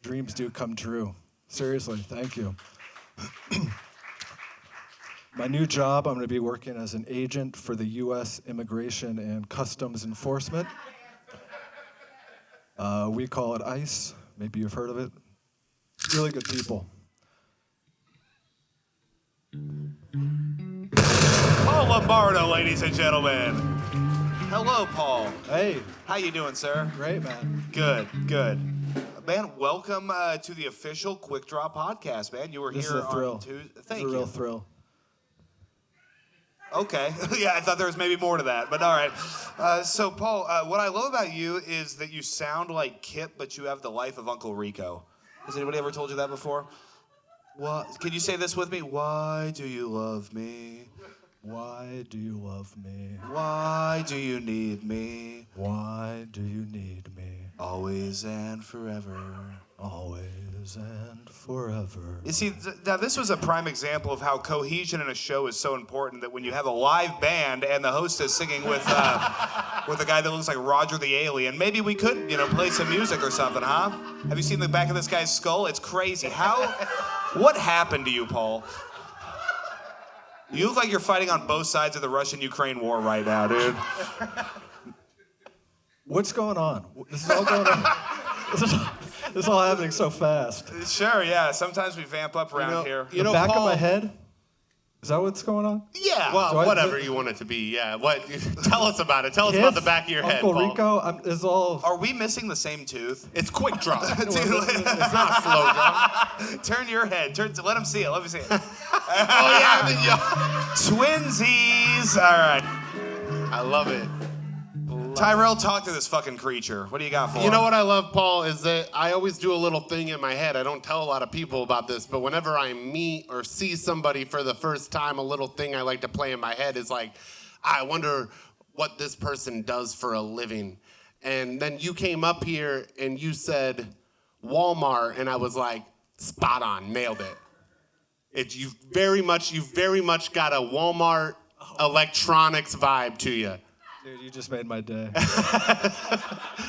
S9: Dreams do come true. Seriously, thank you. My new job, I'm going to be working as an agent for the U.S. Immigration and Customs Enforcement. We call it ICE. Maybe you've heard of it. Really good people.
S4: Paul Lombardo, ladies and gentlemen. Hello, Paul.
S9: Hey,
S4: How you doing, sir?
S9: great, man.
S4: Good, good. Man, welcome to the official Quik Draw podcast, man. You were
S9: This
S4: here
S9: is a thrill.
S4: on Tuesday.
S9: This
S4: Thank
S9: is a
S4: you.
S9: real thrill.
S4: Okay. Yeah, I thought there was maybe more to that, but all right. So, Paul, what I love about you is that you sound like Kip, but you have the life of Uncle Rico. Has anybody ever told you that before? What? Can you say this with me? Why do you love me?
S9: Why do you love me?
S4: Why do you need me?
S9: Why do you need me?
S4: Always and forever.
S9: Always and forever.
S4: You see, now this was a prime example of how cohesion in a show is so important, that when you have a live band and the host is singing with a guy that looks like Roger the Alien, maybe we could, play some music or something, huh? Have you seen the back of this guy's skull? It's crazy. What happened to you, Paul? You look like you're fighting on both sides of the Russian-Ukraine war right now, dude.
S9: What's going on? This is all going on. This is all happening so fast.
S4: Sure, yeah. Sometimes we vamp up around here.
S9: The back of my head? Is that what's going on?
S4: Yeah.
S1: Well, whatever you want it to be. Yeah. What? Tell us about it. Tell us about the back of your head,
S9: Uncle
S1: Paul.
S9: Rico is all.
S4: Are we missing the same tooth?
S1: It's Quik Draw.
S4: It's
S1: not slow draw.
S4: Turn your head. Let him see it. Let me see it.
S1: Oh yeah, I mean,
S4: Twinsies. All right.
S1: I love it.
S4: Tyrel, talk to this fucking creature. What do you got for him?
S1: You know what I love, Paul, is that I always do a little thing in my head. I don't tell a lot of people about this, but whenever I meet or see somebody for the first time, a little thing I like to play in my head is like, I wonder what this person does for a living. And then you came up here and you said Walmart, and I was like, spot on, nailed it. You've very much got a Walmart electronics vibe to you.
S9: Dude, you just made my day.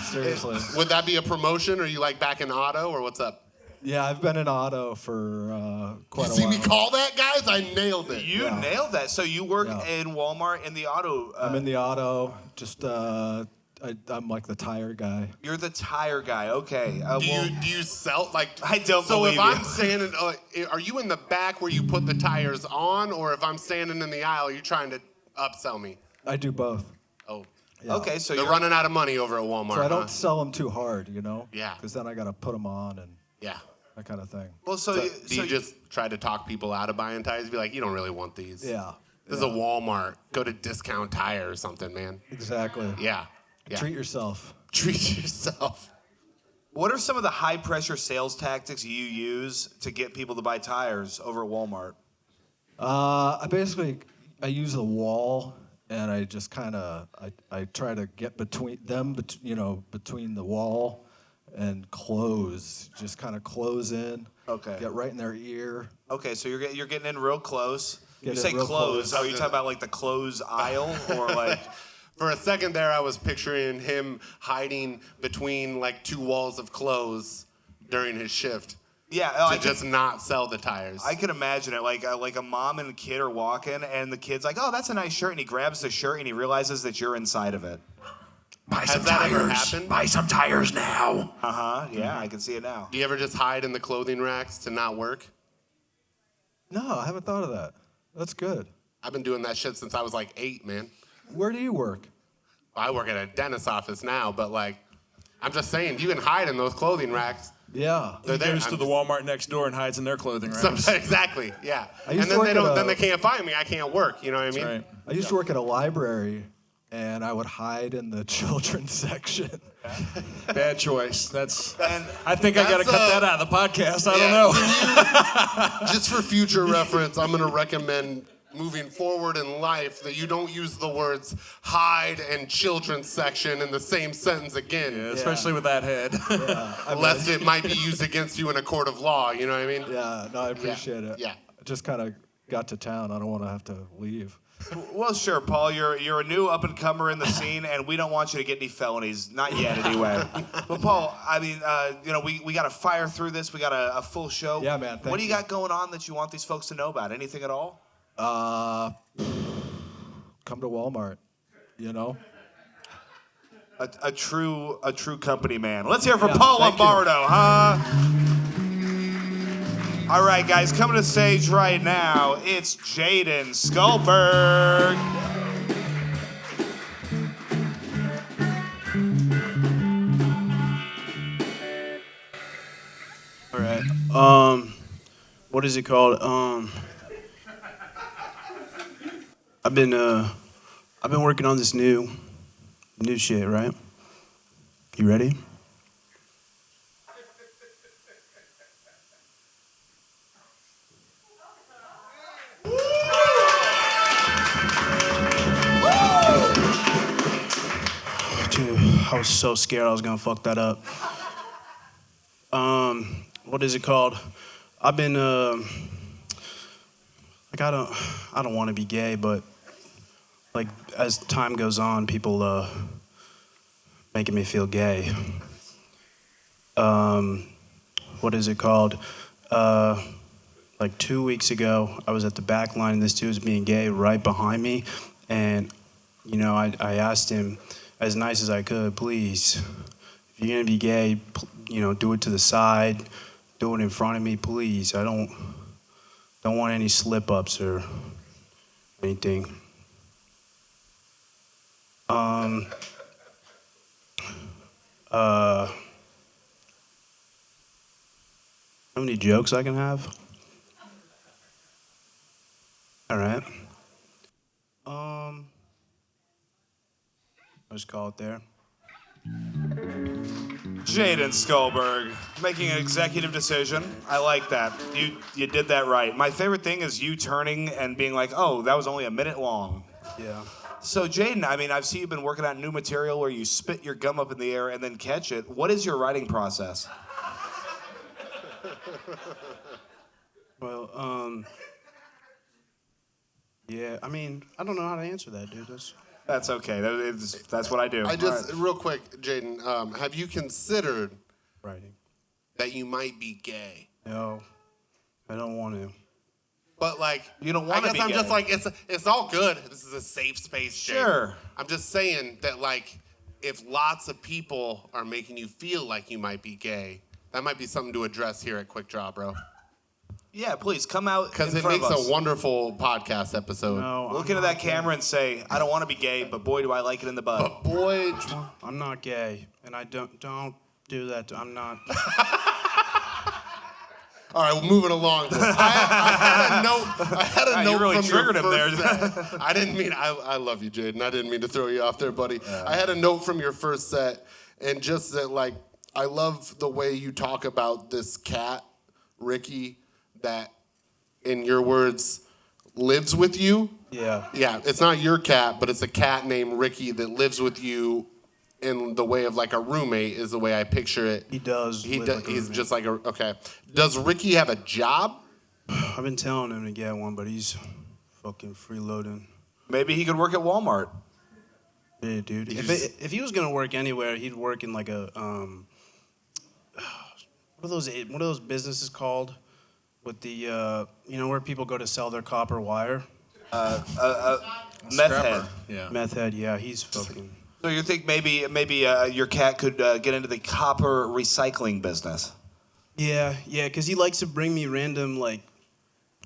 S9: Seriously.
S1: Would that be a promotion, or you like back in auto, or what's up?
S9: Yeah, I've been in auto for quite a
S1: See
S9: while.
S1: me call that, guys? I nailed it.
S4: You nailed that. So you work in Walmart in the auto.
S9: I'm in the auto, just I'm like the tire guy.
S4: You're the tire guy. Okay.
S1: Do you sell like?
S4: I don't
S1: So
S4: believe
S1: if
S4: you.
S1: I'm standing, are you in the back where you put the tires on, or if I'm standing in the aisle, you're trying to upsell me?
S9: I do both.
S1: Oh,
S9: Yeah.
S4: Okay, so
S1: they're
S4: you're
S1: running out of money over at Walmart.
S9: So I
S1: huh?
S9: don't sell them too hard, you know?
S1: Yeah.
S9: Because then I got to put them on and
S1: Yeah.
S9: that kind of thing.
S4: Well,
S1: Do you just try to talk people out of buying tires? Be like, you don't really want these.
S9: Yeah.
S1: This is a Walmart. Go to Discount Tire or something, man.
S9: Exactly.
S1: Yeah.
S9: Treat yourself.
S1: Treat yourself.
S4: What are some of the high pressure sales tactics you use to get people to buy tires over at Walmart?
S9: I use the wall, and I just kind of I try to get between them, between the wall and close. Just kind of close in.
S4: Okay.
S9: Get right in their ear.
S4: Okay, so you're getting in real close.
S9: Get
S4: You
S9: in
S4: say
S9: real
S4: close.
S9: close.
S4: Are you talking about like the close aisle or like?
S1: For a second there, I was picturing him hiding between like two walls of clothes during his shift
S4: Yeah,
S1: to just not sell the tires.
S4: I can imagine it. Like a mom and a kid are walking, and the kid's like, "Oh, that's a nice shirt," and he grabs the shirt and he realizes that you're inside of it.
S1: Has that ever happened?
S3: Buy some tires now.
S4: Yeah, I can see it now.
S1: Do you ever just hide in the clothing racks to not work?
S9: No, I haven't thought of that. That's good.
S1: I've been doing that shit since I was like 8, man.
S9: Where do you work?
S1: I work at a dentist's office now, but like, I'm just saying, you can hide in those clothing racks.
S9: Yeah.
S1: They're
S3: He
S1: there.
S3: goes to the Walmart next door and hides in their clothing racks.
S1: Exactly, yeah.
S9: I
S1: And
S9: used to
S1: then
S9: work
S1: they
S9: at
S1: don't.
S9: a-
S1: Then they can't find me. I can't work. You know what I mean?
S3: That's right.
S9: I used to work at a library, and I would hide in the children's section.
S3: Bad choice. That's.
S4: And
S3: I think I got to
S1: That's,
S3: cut that out of the podcast. I don't know.
S1: Just for future reference, I'm going to recommend moving forward in life that you don't use the words hide and children's section in the same sentence again.
S3: Yeah, especially with that head.
S1: Unless it might be used against you in a court of law. You know what I mean?
S9: Yeah, no, I appreciate it.
S1: Yeah.
S9: I just kind of got to town. I don't want to have to leave.
S4: well, sure, Paul, you're a new up and comer in the scene, and we don't want you to get any felonies, not yet, anyway. But Paul, I mean, we got to fire through this. We got a full show.
S9: Yeah, man, thank
S4: What do you
S9: you.
S4: got going on that you want these folks to know about? Anything at all?
S9: Come to Walmart, you know?
S4: A true company man. Let's hear it for
S9: Yeah,
S4: Paul
S9: thank you.
S4: Lombardo, huh? All right, guys, coming to stage right now, it's Jaden Skullberg.
S6: All right. What is it called? I've been working on this new shit, right? You ready? Dude, I was so scared I was gonna fuck that up. What is it called? I've been like I don't want to be gay, but like as time goes on, people making me feel gay. What is it called? Like 2 weeks ago, I was at the back line, and this dude was being gay right behind me, and you know, I asked him as nice as I could, please, if you're gonna be gay, you know, do it to the side, do it in front of me, please. I don't want any slip-ups or anything. How many jokes I can have? All right. Let's call it there.
S4: Jaden Skullberg making an executive decision. I like that. You did that right. My favorite thing is you turning and being like, "Oh, that was only a minute long."
S6: Yeah.
S4: So Jaden, I mean, I've seen you've been working on new material where you spit your gum up in the air and then catch it. What is your writing process?
S6: Well, yeah, I mean, I don't know how to answer that, dude.
S4: That's okay. That's what I do.
S1: I just,
S4: All right.
S1: real quick, Jaden, have you considered
S6: Writing.
S1: that you might be gay?
S6: No, I don't want to.
S1: But like,
S4: You don't wanna
S1: I guess
S4: be
S1: I'm just
S4: gay.
S1: like, it's all good. This is a safe space, Jaden.
S4: Sure.
S1: I'm just saying that like, if lots of people are making you feel like you might be gay, that might be something to address here at Quik Draw, bro.
S4: Yeah, please come out
S1: Because
S4: in
S1: it
S4: front
S1: makes
S4: of us.
S1: a wonderful podcast episode.
S6: No,
S4: Look
S6: I'm
S4: into
S6: not
S4: that camera and say, I don't want to be gay, but boy, do I like it in the butt.
S1: But boy,
S6: I'm not gay, and I don't do that. I'm not.
S1: all right, well, moving along. I had a note
S4: you really
S1: from
S4: triggered
S1: your
S4: him there.
S1: first set. I didn't mean, I love you, Jaden. I didn't mean to throw you off there, buddy. I had a note from your first set, and just that, like, I love the way you talk about this cat, Ricky, that, in your words, lives with you.
S6: Yeah.
S1: Yeah, it's not your cat, but it's a cat named Ricky that lives with you in the way of like a roommate is the way I picture it.
S6: He does.
S1: He
S6: live
S1: does.
S6: like a
S1: He's
S6: roommate.
S1: just like a okay. Does Ricky have a job?
S6: I've been telling him to get one, but he's fucking freeloading.
S4: Maybe he could work at Walmart.
S6: Yeah, dude. If he was gonna work anywhere, he'd work in like a what are those businesses called? With the where people go to sell their copper wire.
S4: Meth head.
S3: Yeah.
S6: Meth head. Yeah, he's fucking.
S4: So you think maybe your cat could get into the copper recycling business?
S6: Yeah, because he likes to bring me random like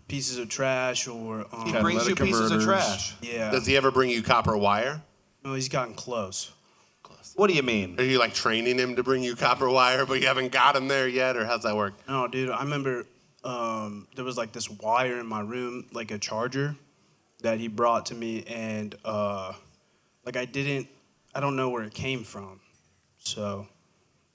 S6: pieces of trash or.
S4: He brings you
S3: Catalytic
S4: pieces of
S3: converters.
S4: trash.
S6: Yeah.
S1: Does he ever bring you copper wire?
S6: No, he's gotten close.
S4: What do you mean?
S1: Are you like training him to bring you copper wire, but you haven't got him there yet, or how's that work?
S6: No, dude, I remember there was like this wire in my room, like a charger, that he brought to me, and like I don't know where it came from, so,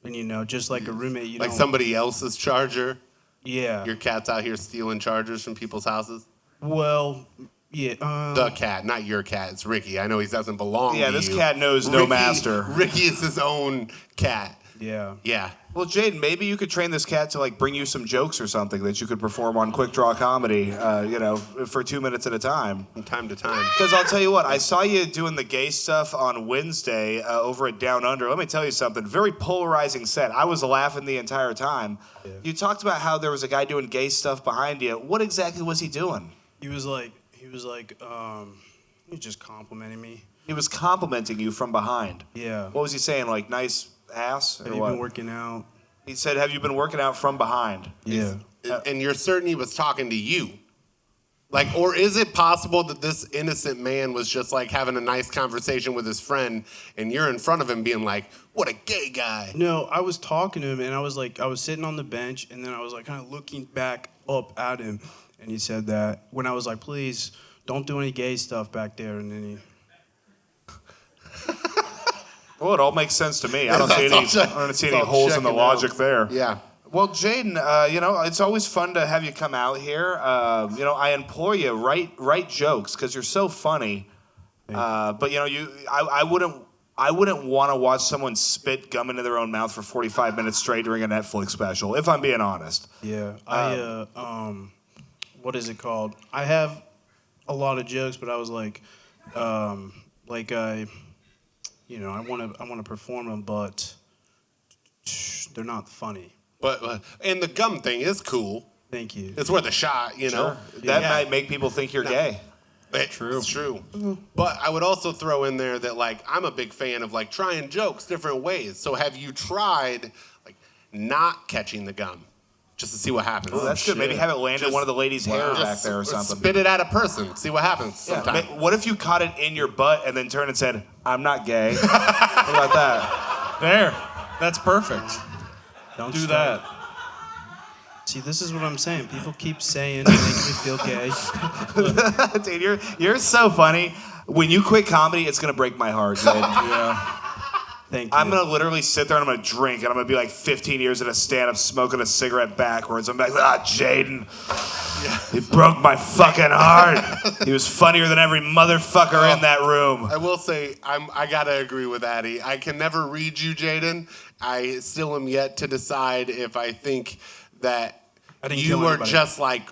S6: and just like a roommate, you
S1: Like
S6: don't.
S1: somebody else's charger?
S6: Yeah.
S1: Your cat's out here stealing chargers from people's houses?
S6: Well, yeah.
S1: The cat, not your cat. It's Ricky. I know he doesn't belong
S4: Yeah,
S1: to
S4: this
S1: you.
S4: cat knows no master.
S1: Ricky is his own cat.
S6: Yeah.
S1: Yeah.
S4: Well, Jaden, maybe you could train this cat to like bring you some jokes or something that you could perform on Quik Draw Comedy, for 2 minutes at a time.
S1: From time to time.
S4: Because I'll tell you what, I saw you doing the gay stuff on Wednesday over at Down Under. Let me tell you something, very polarizing set. I was laughing the entire time.
S6: Yeah.
S4: You talked about how there was a guy doing gay stuff behind you. What exactly was he doing?
S6: He was just complimenting me.
S4: He was complimenting you from behind.
S6: Yeah.
S4: What was he saying? Like, nice ass?
S6: Have
S4: Or
S6: you
S4: what?
S6: been working out?
S4: He said, have you been working out from behind?
S6: Yeah.
S1: And you're certain he was talking to you? Like, or is it possible that this innocent man was just like having a nice conversation with his friend and you're in front of him being like, what a gay guy?
S6: No, I was talking to him, and I was sitting on the bench, and then I was like kind of looking back up at him, and he said that when I was like, please don't do any gay stuff back there, and then he.
S4: Well, it all makes sense to me. I don't see any holes in the logic there.
S1: Yeah.
S4: Well, Jaden, it's always fun to have you come out here. I implore you, write jokes because you're so funny. But I wouldn't want to watch someone spit gum into their own mouth for 45 minutes straight during a Netflix special, if I'm being honest.
S6: Yeah, what is it called? I have a lot of jokes, but I was like, I want to perform them, but they're not funny.
S1: But and the gum thing is cool.
S6: Thank you.
S1: It's worth a shot, you know.
S4: That might make people think you're gay.
S1: True. It's true. But I would also throw in there that like I'm a big fan of like trying jokes different ways. So have you tried like not catching the gum just to see what happens?
S4: Oh, that's good. Maybe have it land in one of the ladies' hair back there or something.
S1: Spit it at a person. See what happens. Sometime.
S4: What if you caught it in your butt and then turned and said, "I'm not gay"? What about that?
S3: There. That's perfect.
S6: Don't
S3: Do
S6: start.
S3: that.
S6: See, this is what I'm saying. People keep saying it makes me feel gay.
S4: Dude, you're so funny. When you quit comedy, it's gonna break my heart, dude.
S3: Yeah.
S6: Thank you.
S4: I'm gonna literally sit there and I'm gonna drink and I'm gonna be like 15 years at a stand-up smoking a cigarette backwards. I'm like, Jaden, he broke my fucking heart. He was funnier than every motherfucker in that room.
S1: I will say I gotta agree with Addy. I can never read you, Jaden. I still am yet to decide if I think that
S6: I didn't
S1: you
S6: kill
S1: are
S6: anybody.
S1: just like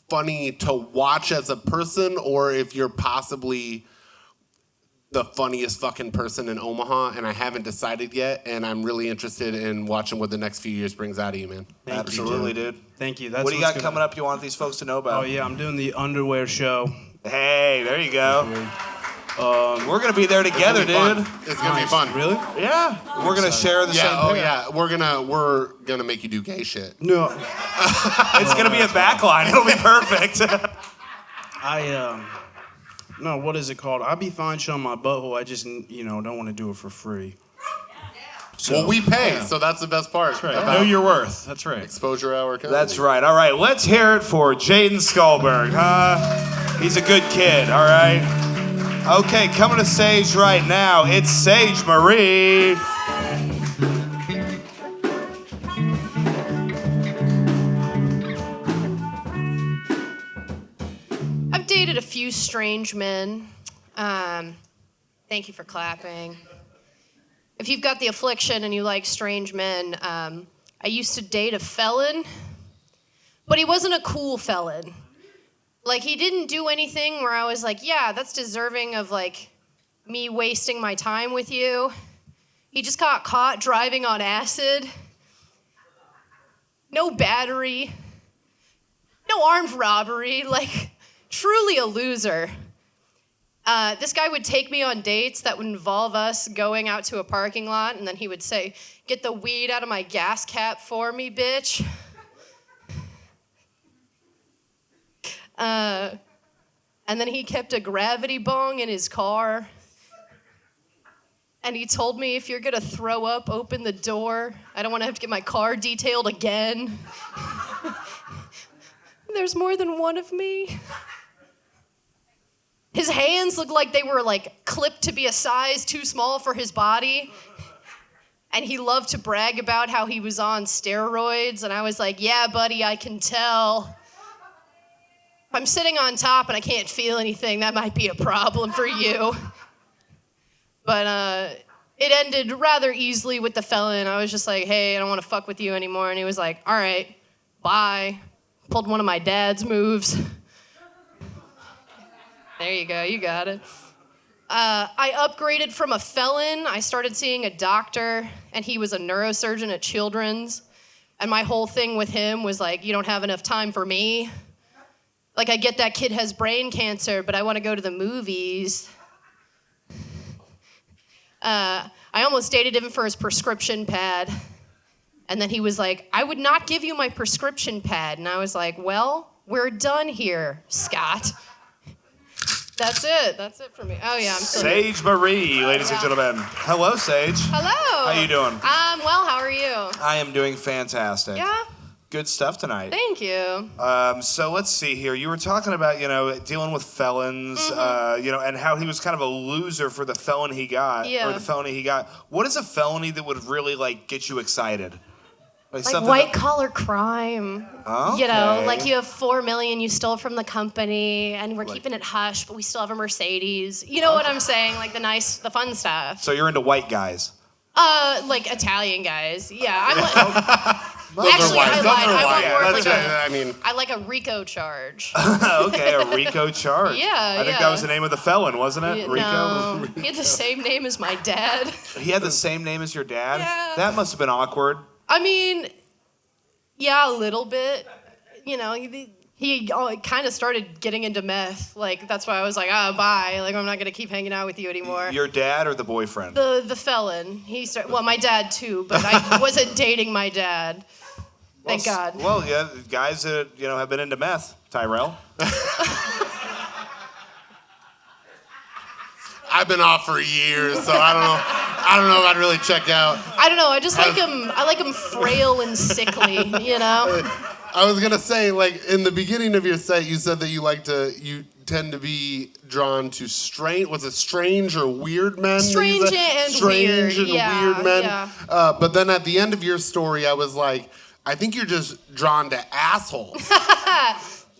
S1: funny to watch as a person, or if you're possibly the funniest fucking person in Omaha, and I haven't decided yet, and I'm really interested in watching what the next few years brings out of you, man.
S6: Thank
S4: Absolutely,
S6: you,
S4: dude.
S6: Thank you. That's
S4: What do you
S6: what's
S4: got
S6: gonna-
S4: coming up you want these folks to know about?
S6: Oh yeah, I'm doing the underwear show.
S4: Hey, there you go. We're gonna be there together, dude.
S1: It's gonna be fun.
S6: Really?
S4: Yeah. We're gonna share the same
S1: Yeah. Oh
S4: pair.
S1: yeah. We're gonna make you do gay shit.
S6: No.
S4: It's gonna be a backline. It'll be perfect.
S6: No, what is it called? I'd be fine showing my butthole. I just, don't want to do it for free. So,
S1: Well, we pay, so that's the best part.
S3: Right.
S1: About
S3: Know your worth. That's right.
S1: exposure hour. Comedy.
S4: That's right. All right, let's hear it for Jaden Skullberg, huh? He's a good kid, all right? Okay, coming to stage right now, it's Sage Marie.
S2: I've dated a few strange men. Thank you for clapping. If you've got the affliction and you like strange men, I used to date a felon, but he wasn't a cool felon. Like, he didn't do anything where I was like, yeah, that's deserving of, like, me wasting my time with you. He just got caught driving on acid. No battery. No armed robbery. Like, truly a loser. This guy would take me on dates that would involve us going out to a parking lot, and then he would say, "Get the weed out of my gas cap for me, bitch." And then he kept a gravity bong in his car. And he told me, if you're gonna throw up, open the door. I don't wanna have to get my car detailed again. There's more than one of me. His hands looked like they were like clipped to be a size too small for his body. And he loved to brag about how he was on steroids. And I was like, yeah, buddy, I can tell. If I'm sitting on top and I can't feel anything, that might be a problem for you. But it ended rather easily with the felon. I was just like, hey, I don't want to fuck with you anymore. And he was like, all right, bye. Pulled one of my dad's moves. There you go, you got it. I upgraded from a felon. I started seeing a doctor, and he was a neurosurgeon at Children's. And my whole thing with him was like, you don't have enough time for me. Like, I get that kid has brain cancer, but I want to go to the movies. I almost dated him for his prescription pad. And then he was like, I would not give you my prescription pad. And I was like, well, we're done here, Scott. That's it. That's it for me. Oh, yeah, I'm still here.
S4: Sage Marie, ladies and gentlemen. Hello, Sage.
S2: Hello.
S4: How you doing?
S2: Well, how are you?
S4: I am doing fantastic.
S2: Yeah?
S4: Good stuff tonight.
S2: Thank you.
S4: So let's see here. You were talking about, dealing with felons, and how he was kind of a loser for the felon he got,
S2: Yeah.
S4: or the felony he got. What is a felony that would really, get you excited?
S2: Like
S4: something
S2: white collar crime.
S4: Okay.
S2: You know, like you have $4 million you stole from the company, and we're keeping it hush, but we still have a Mercedes. You know what I'm saying? Like the fun stuff.
S4: So you're into white guys.
S2: Like Italian guys. Yeah, I'm like.
S1: Those
S2: Actually,
S1: are white.
S2: I
S1: Those
S2: lied.
S1: are
S2: I
S1: white.
S2: want more
S1: That's
S2: like
S1: right. I mean,
S2: I like a RICO charge.
S4: Okay, a RICO charge.
S2: Yeah,
S4: I think
S2: yeah.
S4: that was the name of the felon, wasn't it? RICO?
S2: No, he had the same name as my dad.
S4: He had the same name as your dad?
S2: Yeah.
S4: That must have been awkward.
S2: I mean, yeah, a little bit. You know, he kind of started getting into meth. Like, that's why I was like, bye. Like, I'm not going to keep hanging out with you anymore.
S4: Your dad or the boyfriend?
S2: The felon. Well, my dad, too, but I wasn't dating my dad. Thank God.
S4: Well, yeah, guys that, have been into meth. Tyrel?
S1: I've been off for years, so I don't know if I'd really check out.
S2: I don't know. I just like him. I like him frail and sickly, you know?
S1: I was gonna say, like, in the beginning of your set, you said that you tend to be drawn to strange or weird men?
S2: Strange and
S1: strange
S2: weird.
S1: and weird men.
S2: Yeah.
S1: But then at the end of your story, I was like, I think you're just drawn to assholes.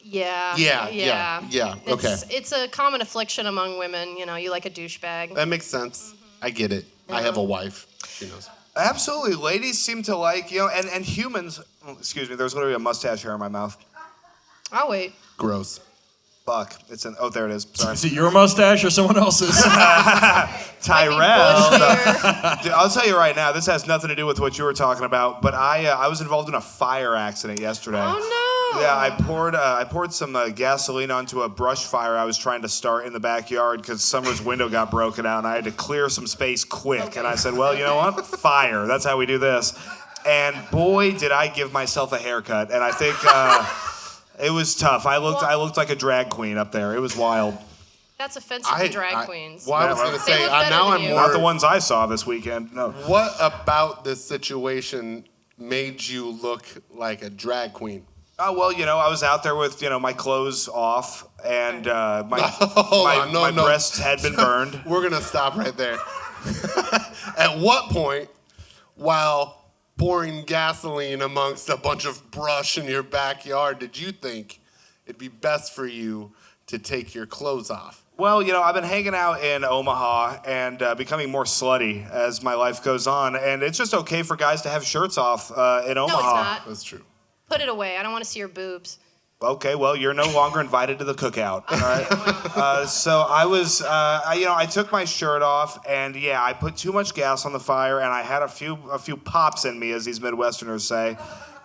S2: Yeah.
S1: Yeah. Okay.
S2: It's a common affliction among women. You know, you like a douchebag.
S1: That makes sense. I get it. I have a wife. She knows.
S4: Absolutely. Ladies seem to like, and humans, excuse me, there's literally a mustache hair in my mouth.
S2: I'll wait.
S1: Gross.
S4: Fuck. there it is. Sorry.
S3: Is it your mustache or someone else's?
S4: Tyrel.
S2: Bush
S4: Dude, I'll tell you right now, this has nothing to do with what you were talking about, but I was involved in a fire accident yesterday.
S2: Oh,
S4: Yeah, I poured some gasoline onto a brush fire I was trying to start in the backyard because Summer's window got broken out and I had to clear some space quick. Okay. And I said, well, you know what? Fire. That's how we do this. And boy, did I give myself a haircut. And I think it was tough. I looked like a drag queen up there. It was wild.
S2: That's offensive to drag queens.
S1: Well, I was going to say, now I'm more...
S4: Not the ones I saw this weekend, no.
S1: What about this situation made you look like a drag queen?
S4: Oh, well, you know, I was out there with, you know, my clothes off and my breasts had been burned.
S1: We're going to stop right there. At what point, while pouring gasoline amongst a bunch of brush in your backyard, did you think it'd be best for you to take your clothes off?
S4: Well, you know, I've been hanging out in Omaha and becoming more slutty as my life goes on, and it's just okay for guys to have shirts off in Omaha.
S2: No, it's not.
S1: That's true.
S2: Put it away. I don't want to see your boobs.
S4: Okay, well, you're no longer invited to the cookout. All right. So I was, I took my shirt off, and yeah, I put too much gas on the fire, and I had a few pops in me, as these Midwesterners say.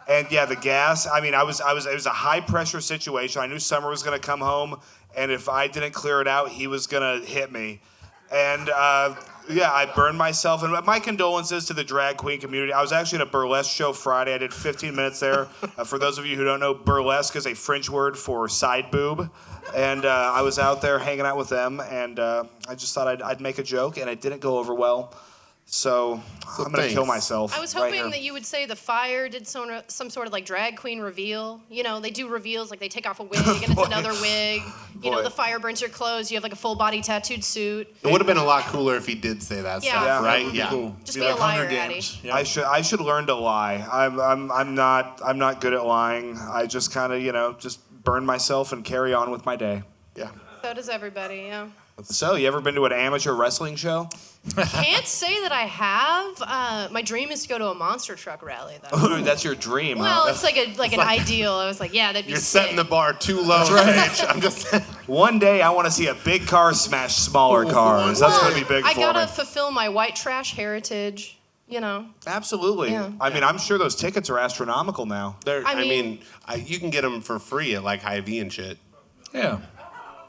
S4: And yeah, the gas. I mean, it was a high pressure situation. I knew Summer was gonna come home, and if I didn't clear it out, he was gonna hit me. And yeah, I burned myself. And my condolences to the drag queen community. I was actually at a burlesque show Friday. I did 15 minutes there. For those of you who don't know, burlesque is a French word for side boob. And I was out there hanging out with them, and I just thought I'd make a joke, and it didn't go over well. So I'm going to kill myself.
S2: I was hoping that you would say the fire did some sort of like drag queen reveal. You know, they do reveals, like they take off a wig and it's another wig. You know, the fire burns your clothes. You have like a full body tattooed suit.
S1: It would have been a lot cooler if he did say that stuff, right?
S3: Yeah. Cool.
S2: Just be a liar, Addy.
S3: Yeah.
S4: I should learn to lie. I'm not good at lying. I just kind of, just burn myself and carry on with my day.
S1: Yeah.
S2: So does everybody, yeah.
S4: So, you ever been to an amateur wrestling show?
S2: Can't say that I have. My dream is to go to a monster truck rally, though.
S4: That's your dream,
S2: Well,
S4: huh?
S2: it's like an ideal. I was like, yeah, that'd be
S1: You're
S2: sick.
S1: setting the bar too low, Rich. I'm just
S4: One day I want to see a big car smash smaller cars. That's going to be big
S2: I
S4: for
S2: gotta
S4: me.
S2: fulfill my white trash heritage, you know.
S4: Absolutely.
S2: Yeah.
S4: I mean, I'm sure those tickets are astronomical now.
S2: I mean,
S1: you can get them for free at like Hy-Vee and shit.
S3: Yeah.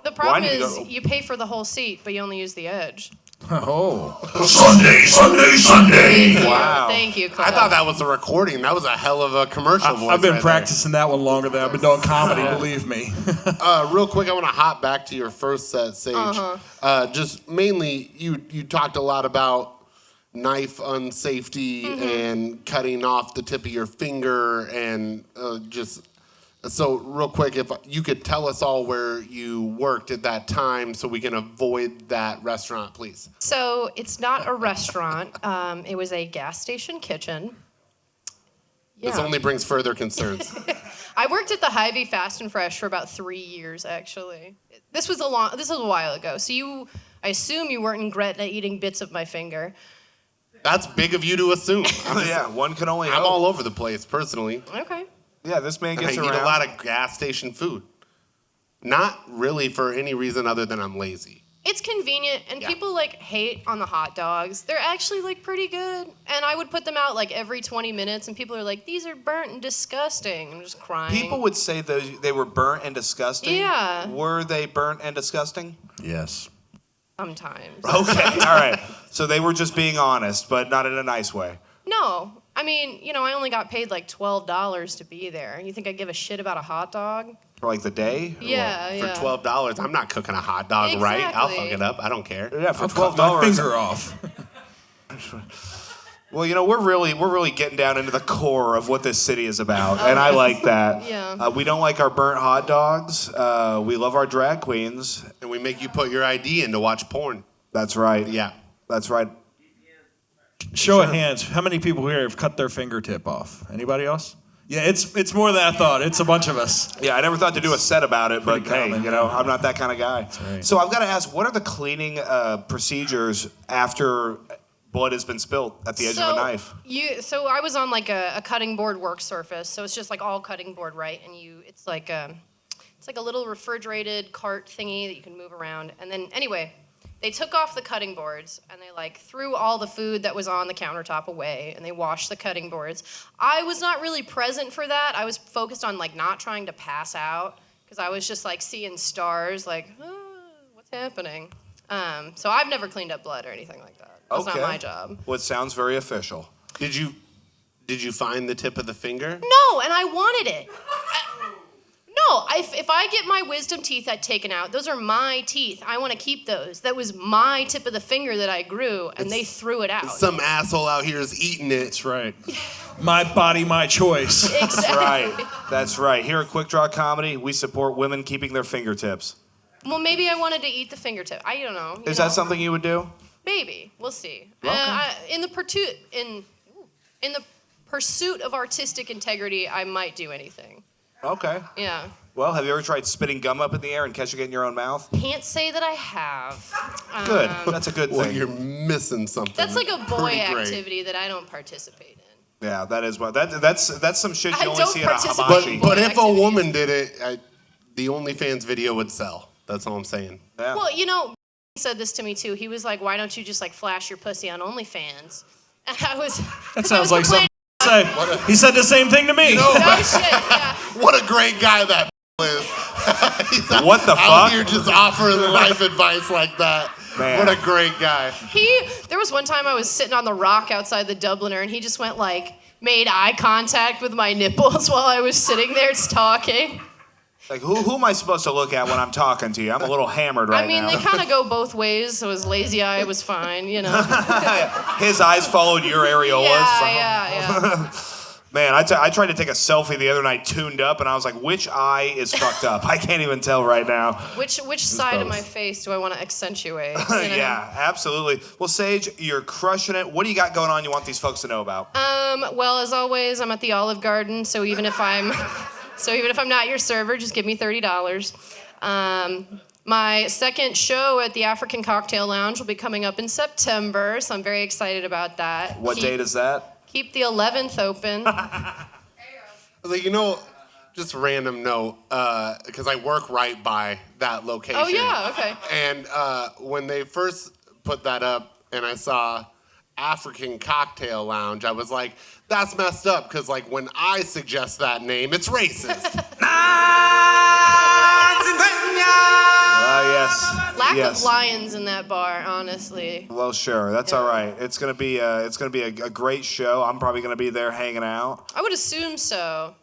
S2: The problem
S4: Why did you
S2: is
S4: go-
S2: you pay for the whole seat, but you only use the edge.
S3: Oh.
S2: Sunday.
S4: Wow.
S2: Thank you, Clem.
S1: I thought that was a recording. That was a hell of a commercial voice.
S3: I've been
S1: right
S3: practicing that one longer than I've been doing comedy, believe me.
S1: there. Real quick, I want to hop back to your first set, Sage. Just mainly, you talked a lot about knife unsafety and cutting off the tip of your finger and just... So real quick, if you could tell us all where you worked at that time so we can avoid that restaurant, please.
S2: So it's not a restaurant. It was a gas station kitchen.
S1: This only brings further concerns.
S2: I worked at the Hy-Vee Fast and Fresh for about 3 years, actually. This was a while ago. So I assume you weren't in Gretna eating bits of my finger.
S1: That's big of you to assume.
S4: Yeah, one can only
S1: I'm
S4: hope.
S1: all over the place, personally.
S2: Okay.
S4: Yeah, this man
S1: And I
S4: gets
S1: eat
S4: around.
S1: a lot of gas station food. Not really for any reason other than I'm lazy.
S2: It's convenient, and people hate on the hot dogs. They're actually pretty good, and I would put them out every 20 minutes, and people are like, "These are burnt and disgusting." I'm just crying.
S4: People would say they were burnt and disgusting.
S2: Yeah.
S4: Were they burnt and disgusting?
S3: Yes.
S2: Sometimes.
S4: Okay, all right. So they were just being honest, but not in a nice way.
S2: No, I mean, I only got paid $12 to be there. You think I'd give a shit about a hot dog?
S4: For the day?
S2: Yeah,
S1: For $12, I'm not cooking a hot dog, right? I'll fuck
S2: Exactly.
S1: it up. I don't care.
S4: Yeah, for
S3: Cut my
S4: $12.
S3: finger off.
S4: Well, we're really getting down into the core of what this city is about, and I like that.
S2: Yeah.
S4: We don't like our burnt hot dogs. We love our drag queens.
S1: And we make you put your ID in to watch porn.
S4: That's right.
S1: Yeah.
S4: That's right.
S3: Show of hands. How many people here have cut their fingertip off? Anybody else? Yeah, it's more than I thought. It's a bunch of us.
S4: Yeah, I never thought to do a set about it, but
S3: Pretty common,
S4: hey, I'm not that kind of guy.
S3: right.
S4: So I've got to ask, what are the cleaning procedures after blood has been spilled at the edge of a knife?
S2: So I was on a cutting board work surface, so it's just all cutting board, right? And it's like a little refrigerated cart thingy that you can move around. And then anyway, They took off the cutting boards and they like threw all the food that was on the countertop away and they washed the cutting boards. I was not really present for that. I was focused on like not trying to pass out because I was just like seeing stars, like, what's happening? So I've never cleaned up blood or anything like that. That's not my job.
S4: Well, it sounds very official.
S1: Did you find the tip of the finger?
S2: No, and I wanted it. If I get my wisdom teeth taken out, those are my teeth. I want to keep those. That was my tip of the finger that I grew, and they threw it out.
S1: Some asshole out here is eating it.
S3: That's right. My body, my choice.
S2: Exactly.
S4: That's right. Here at Quik Draw Comedy, we support women keeping their fingertips.
S2: Well, maybe I wanted to eat the fingertip. I don't know.
S4: Is that something you would do?
S2: Maybe. We'll see.
S4: Okay.
S2: In the pursuit of artistic integrity, I might do anything.
S4: Okay.
S2: Yeah.
S4: Well, have you ever tried spitting gum up in the air and catching it in your own mouth?
S2: Can't say that I have.
S4: Good. That's a good
S1: Well,
S4: thing.
S1: you're missing something.
S2: That's like a boy
S1: pretty great.
S2: activity that I don't participate in.
S4: Yeah, that is what. That's some shit you
S2: I
S4: only
S2: don't
S4: see at a
S2: participate
S4: hibachi.
S2: in
S1: But if a
S2: activities.
S1: woman did it, the OnlyFans video would sell. That's all I'm saying.
S4: Yeah.
S2: Well, you know, he said this to me too. He was like, "Why don't you just like flash your pussy on OnlyFans?" And I was.
S3: That sounds like something to say. He said the same thing to me.
S2: Oh shit! Yeah.
S1: What a great guy that is. He's
S4: What the
S1: out
S4: fuck?
S1: here just offering life advice like that.
S4: Man.
S1: What a great guy.
S2: There was one time I was sitting on the rock outside the Dubliner, and he just went like, made eye contact with my nipples while I was sitting there talking.
S4: Like, who am I supposed to look at when I'm talking to you? I'm a little hammered right
S2: I mean,
S4: now.
S2: they kind of go both ways, so his lazy eye was fine, you know.
S4: His eyes followed your areolas.
S2: Yeah.
S4: Man, I tried to take a selfie the other night tuned up, and I was like, which eye is fucked up? I can't even tell right now.
S2: Which side of my face do I want to accentuate? You know?
S4: Yeah, absolutely. Well, Sage, you're crushing it. What do you got going on you want these folks to know about?
S2: Well, as always, I'm at the Olive Garden, so even if I'm not your server, just give me $30. My second show at the African Cocktail Lounge will be coming up in September, so I'm very excited about that.
S4: What date is that?
S2: Keep the 11th open.
S1: Like, just random note, because I work right by that location.
S2: Oh, yeah, okay.
S1: And when they first put that up and I saw African Cocktail Lounge, I was like, that's messed up, because like when I suggest that name, it's racist.
S4: Yes.
S2: Lack
S4: yes.
S2: of lions in that bar, honestly.
S4: Well, sure. That's all right. It's gonna be a great show. I'm probably gonna be there hanging out.
S2: I would assume so.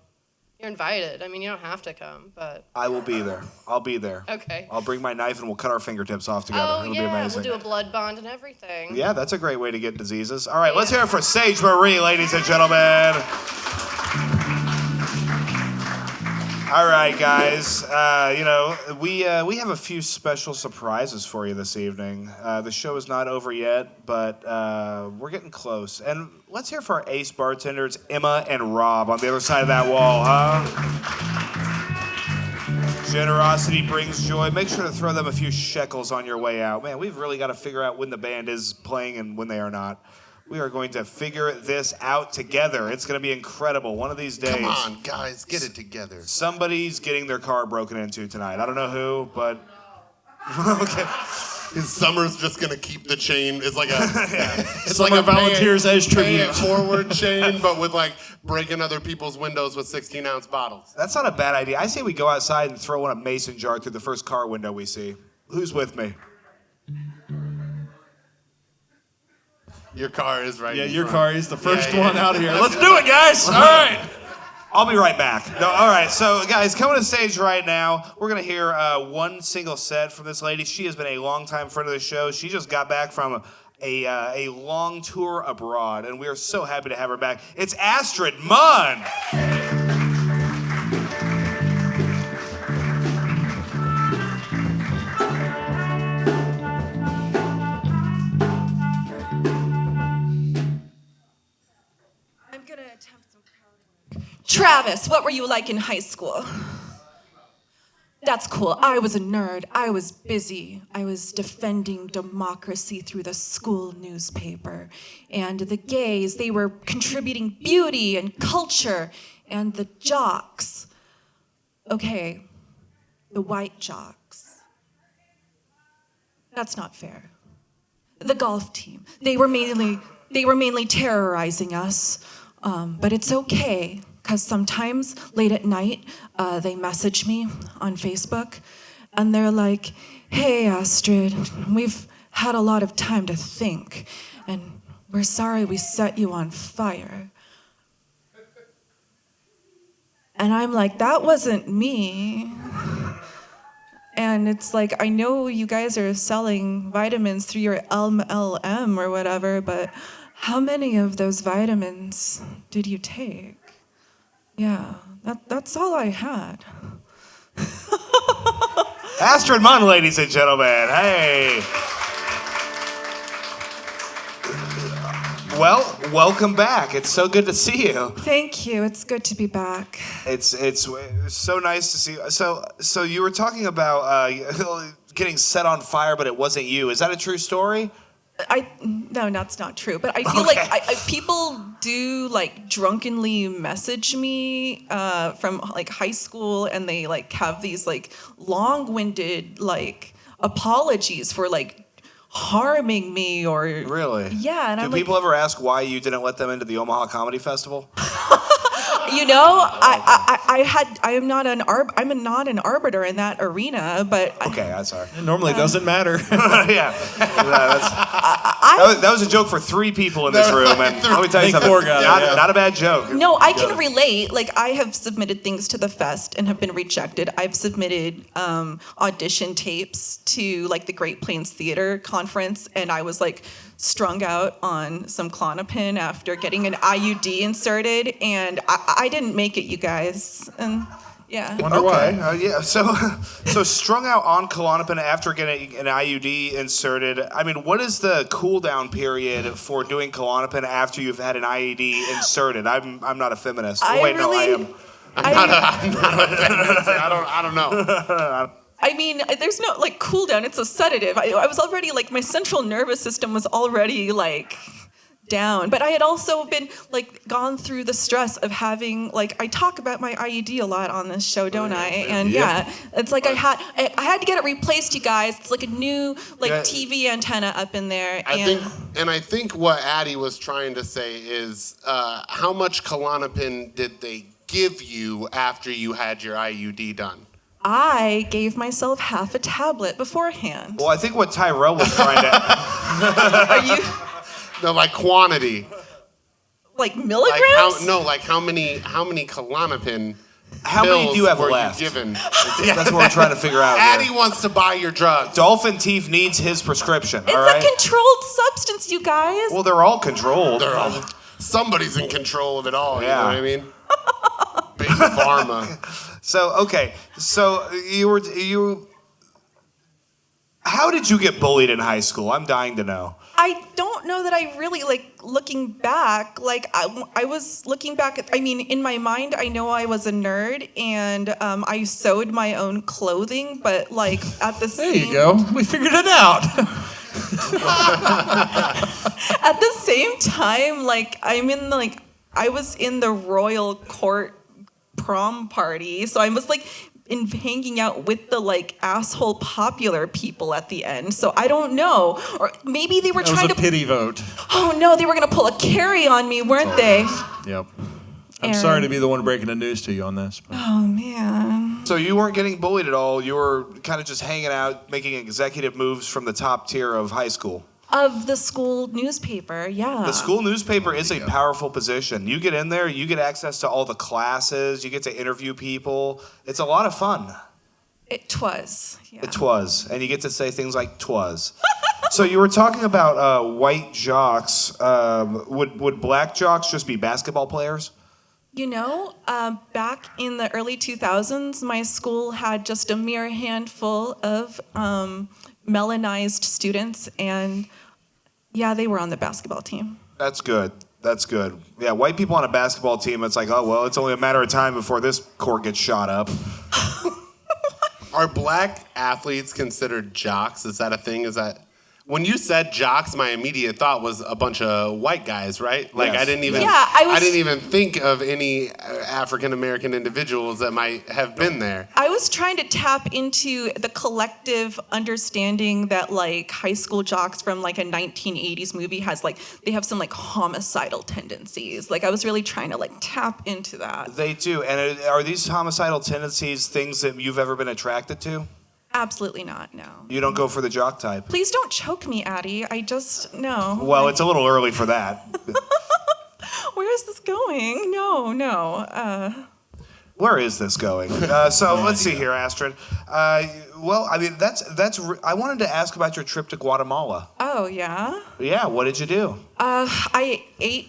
S2: You're invited. I mean, you don't have to come, but...
S4: I will be there. I'll be there.
S2: Okay.
S4: I'll bring my knife and we'll cut our fingertips off together.
S2: Oh,
S4: It'll be
S2: yeah,
S4: amazing.
S2: we'll do a blood bond and everything.
S4: Yeah, that's a great way to get diseases. All right, let's hear it for Sage Marie, ladies and gentlemen. All right, guys. We have a few special surprises for you this evening. The show is not over yet, but we're getting close. And let's hear for our ace bartenders, Emma and Rob, on the other side of that wall, huh? Generosity brings joy. Make sure to throw them a few shekels on your way out. Man, we've really got to figure out when the band is playing and when they are not. We are going to figure this out together. It's going to be incredible. One of these days.
S1: Come on, guys, get it together.
S4: Somebody's getting their car broken into tonight. I don't know who, but okay.
S1: His Summer's just gonna keep the chain. It's like a it's
S3: Summer volunteers as
S1: pay it
S3: tribute.
S1: forward chain, but with like breaking other people's windows with 16-ounce bottles.
S4: That's not a bad idea. I say we go outside and throw in a mason jar through the first car window we see. Who's with me?
S1: Your car is right.
S3: Yeah,
S1: in
S3: your
S1: front.
S3: car is the first
S1: Yeah, yeah.
S3: one out of here. Let's do it, guys. All right.
S4: I'll be right back. No, all right. So, guys, coming to stage right now, we're going to hear one single set from this lady. She has been a longtime friend of the show. She just got back from a long tour abroad, and we are so happy to have her back. It's Astrid Munn.
S10: Travis, what were you like in high school? That's cool. I was a nerd. I was busy. I was defending democracy through the school newspaper. And the gays, they were contributing beauty and culture. And the jocks, okay, the white jocks. That's not fair. The golf team, they were mainly terrorizing us, but it's okay, because sometimes late at night, they message me on Facebook, and they're like, hey, Astrid, we've had a lot of time to think, and we're sorry we set you on fire. And I'm like, that wasn't me. And it's like, I know you guys are selling vitamins through your MLM or whatever, but how many of those vitamins did you take? Yeah, that's all I had.
S4: Astrid Munn, ladies and gentlemen. Hey. Well, welcome back. It's so good to see you.
S10: Thank you. It's good to be back.
S4: It's so nice to see you. So you were talking about getting set on fire, but it wasn't you. Is that a true story?
S10: No, that's not true. But I feel like people do like drunkenly message me from like high school, and they like have these like long-winded like apologies for like harming me or
S4: really.
S10: Yeah, and
S4: do people ever ask why you didn't let them into the Omaha Comedy Festival?
S10: You know, I'm not an arbiter in that arena, but
S4: okay, I'm sorry.
S3: It normally doesn't matter.
S4: Yeah, that was a joke for 3 people in this room, and let me tell you something. Not a bad joke.
S10: No, I can relate. Like, I have submitted things to the fest and have been rejected. I've submitted audition tapes to like the Great Plains Theater Conference, and I was like strung out on some Klonopin after getting an IUD inserted, and I didn't make it, you guys. And yeah.
S3: Wonder why.
S4: Yeah. So strung out on Klonopin after getting an IUD inserted. I mean, what is the cool down period for doing Klonopin after you've had an IUD inserted? I'm not a feminist. I am.
S1: I'm not a feminist. I don't know.
S10: I mean, there's no like cool down. It's a sedative. I was already like, my central nervous system was already like down. But I had also been like gone through the stress of having like, I talk about my IUD a lot on this show, don't I? And yeah, it's like I had to get it replaced, you guys. It's like a new like TV antenna up in there.
S1: I think what Addy was trying to say is how much Klonopin did they give you after you had your IUD done?
S10: I gave myself half a tablet beforehand.
S4: Well, I think what Tyrel was trying to...
S10: Are you...
S1: No, like quantity.
S10: Like milligrams?
S1: Like how many Klonopin
S4: How many do you have left?
S1: Given?
S4: That's what we're trying to figure out.
S1: Addy wants to buy your drugs.
S4: Dolphin Teeth needs his prescription,
S10: it's
S4: all right?
S10: a controlled substance, you guys.
S4: Well, they're all controlled.
S1: Somebody's in control of it all,
S4: yeah.
S1: You know what I mean? Big pharma.
S4: So how did you get bullied in high school? I'm dying to know.
S10: I don't know that I really, like, looking back, like, I was looking back at, I mean, in my mind, I know I was a nerd, and I sewed my own clothing, but, like, at the same...
S3: There you go. We figured it out.
S10: At the same time, like, I was in the royal court prom party, so I was, like, hanging out with the like asshole popular people at the end. So I don't know, or maybe they were trying to
S3: pity vote.
S10: Oh no, they were gonna pull a Carrie on me, weren't they?
S3: Yep. I'm sorry to be the one breaking the news to you on this. But.
S10: Oh man.
S4: So you weren't getting bullied at all. You were kind of just hanging out, making executive moves from the top tier of high school.
S10: Of the school newspaper, yeah.
S4: The school newspaper is a powerful position. You get in there, you get access to all the classes, you get to interview people. It's a lot of fun.
S10: It was, yeah.
S4: It was, and you get to say things like "twas." So you were talking about white jocks. Would black jocks just be basketball players?
S10: You know, back in the early 2000s, my school had just a mere handful of melanized students, and yeah, they were on the basketball team.
S4: That's good. That's good. Yeah, white people on a basketball team, it's like, oh, well, it's only a matter of time before this court gets shot up.
S1: Are black athletes considered jocks? Is that a thing? When you said jocks, my immediate thought was a bunch of white guys, right? Like
S4: Yes.
S1: I didn't even,
S10: Yeah,
S1: I didn't even think of any African American individuals that might have been there.
S10: I was trying to tap into the collective understanding that like high school jocks from like a 1980s movie has like they have some like homicidal tendencies. Like I was really trying to like tap into that.
S4: They do. And are these homicidal tendencies things that you've ever been attracted to?
S10: Absolutely not. No.
S4: You don't go for the jock type.
S10: Please don't choke me, Addy. I just no.
S4: Well, it's a little early for that.
S10: Where is this going? No.
S4: Where is this going? So let's see here, Astrid. Well, I mean, I wanted to ask about your trip to Guatemala.
S10: Oh yeah.
S4: Yeah, what did you do?
S10: I ate.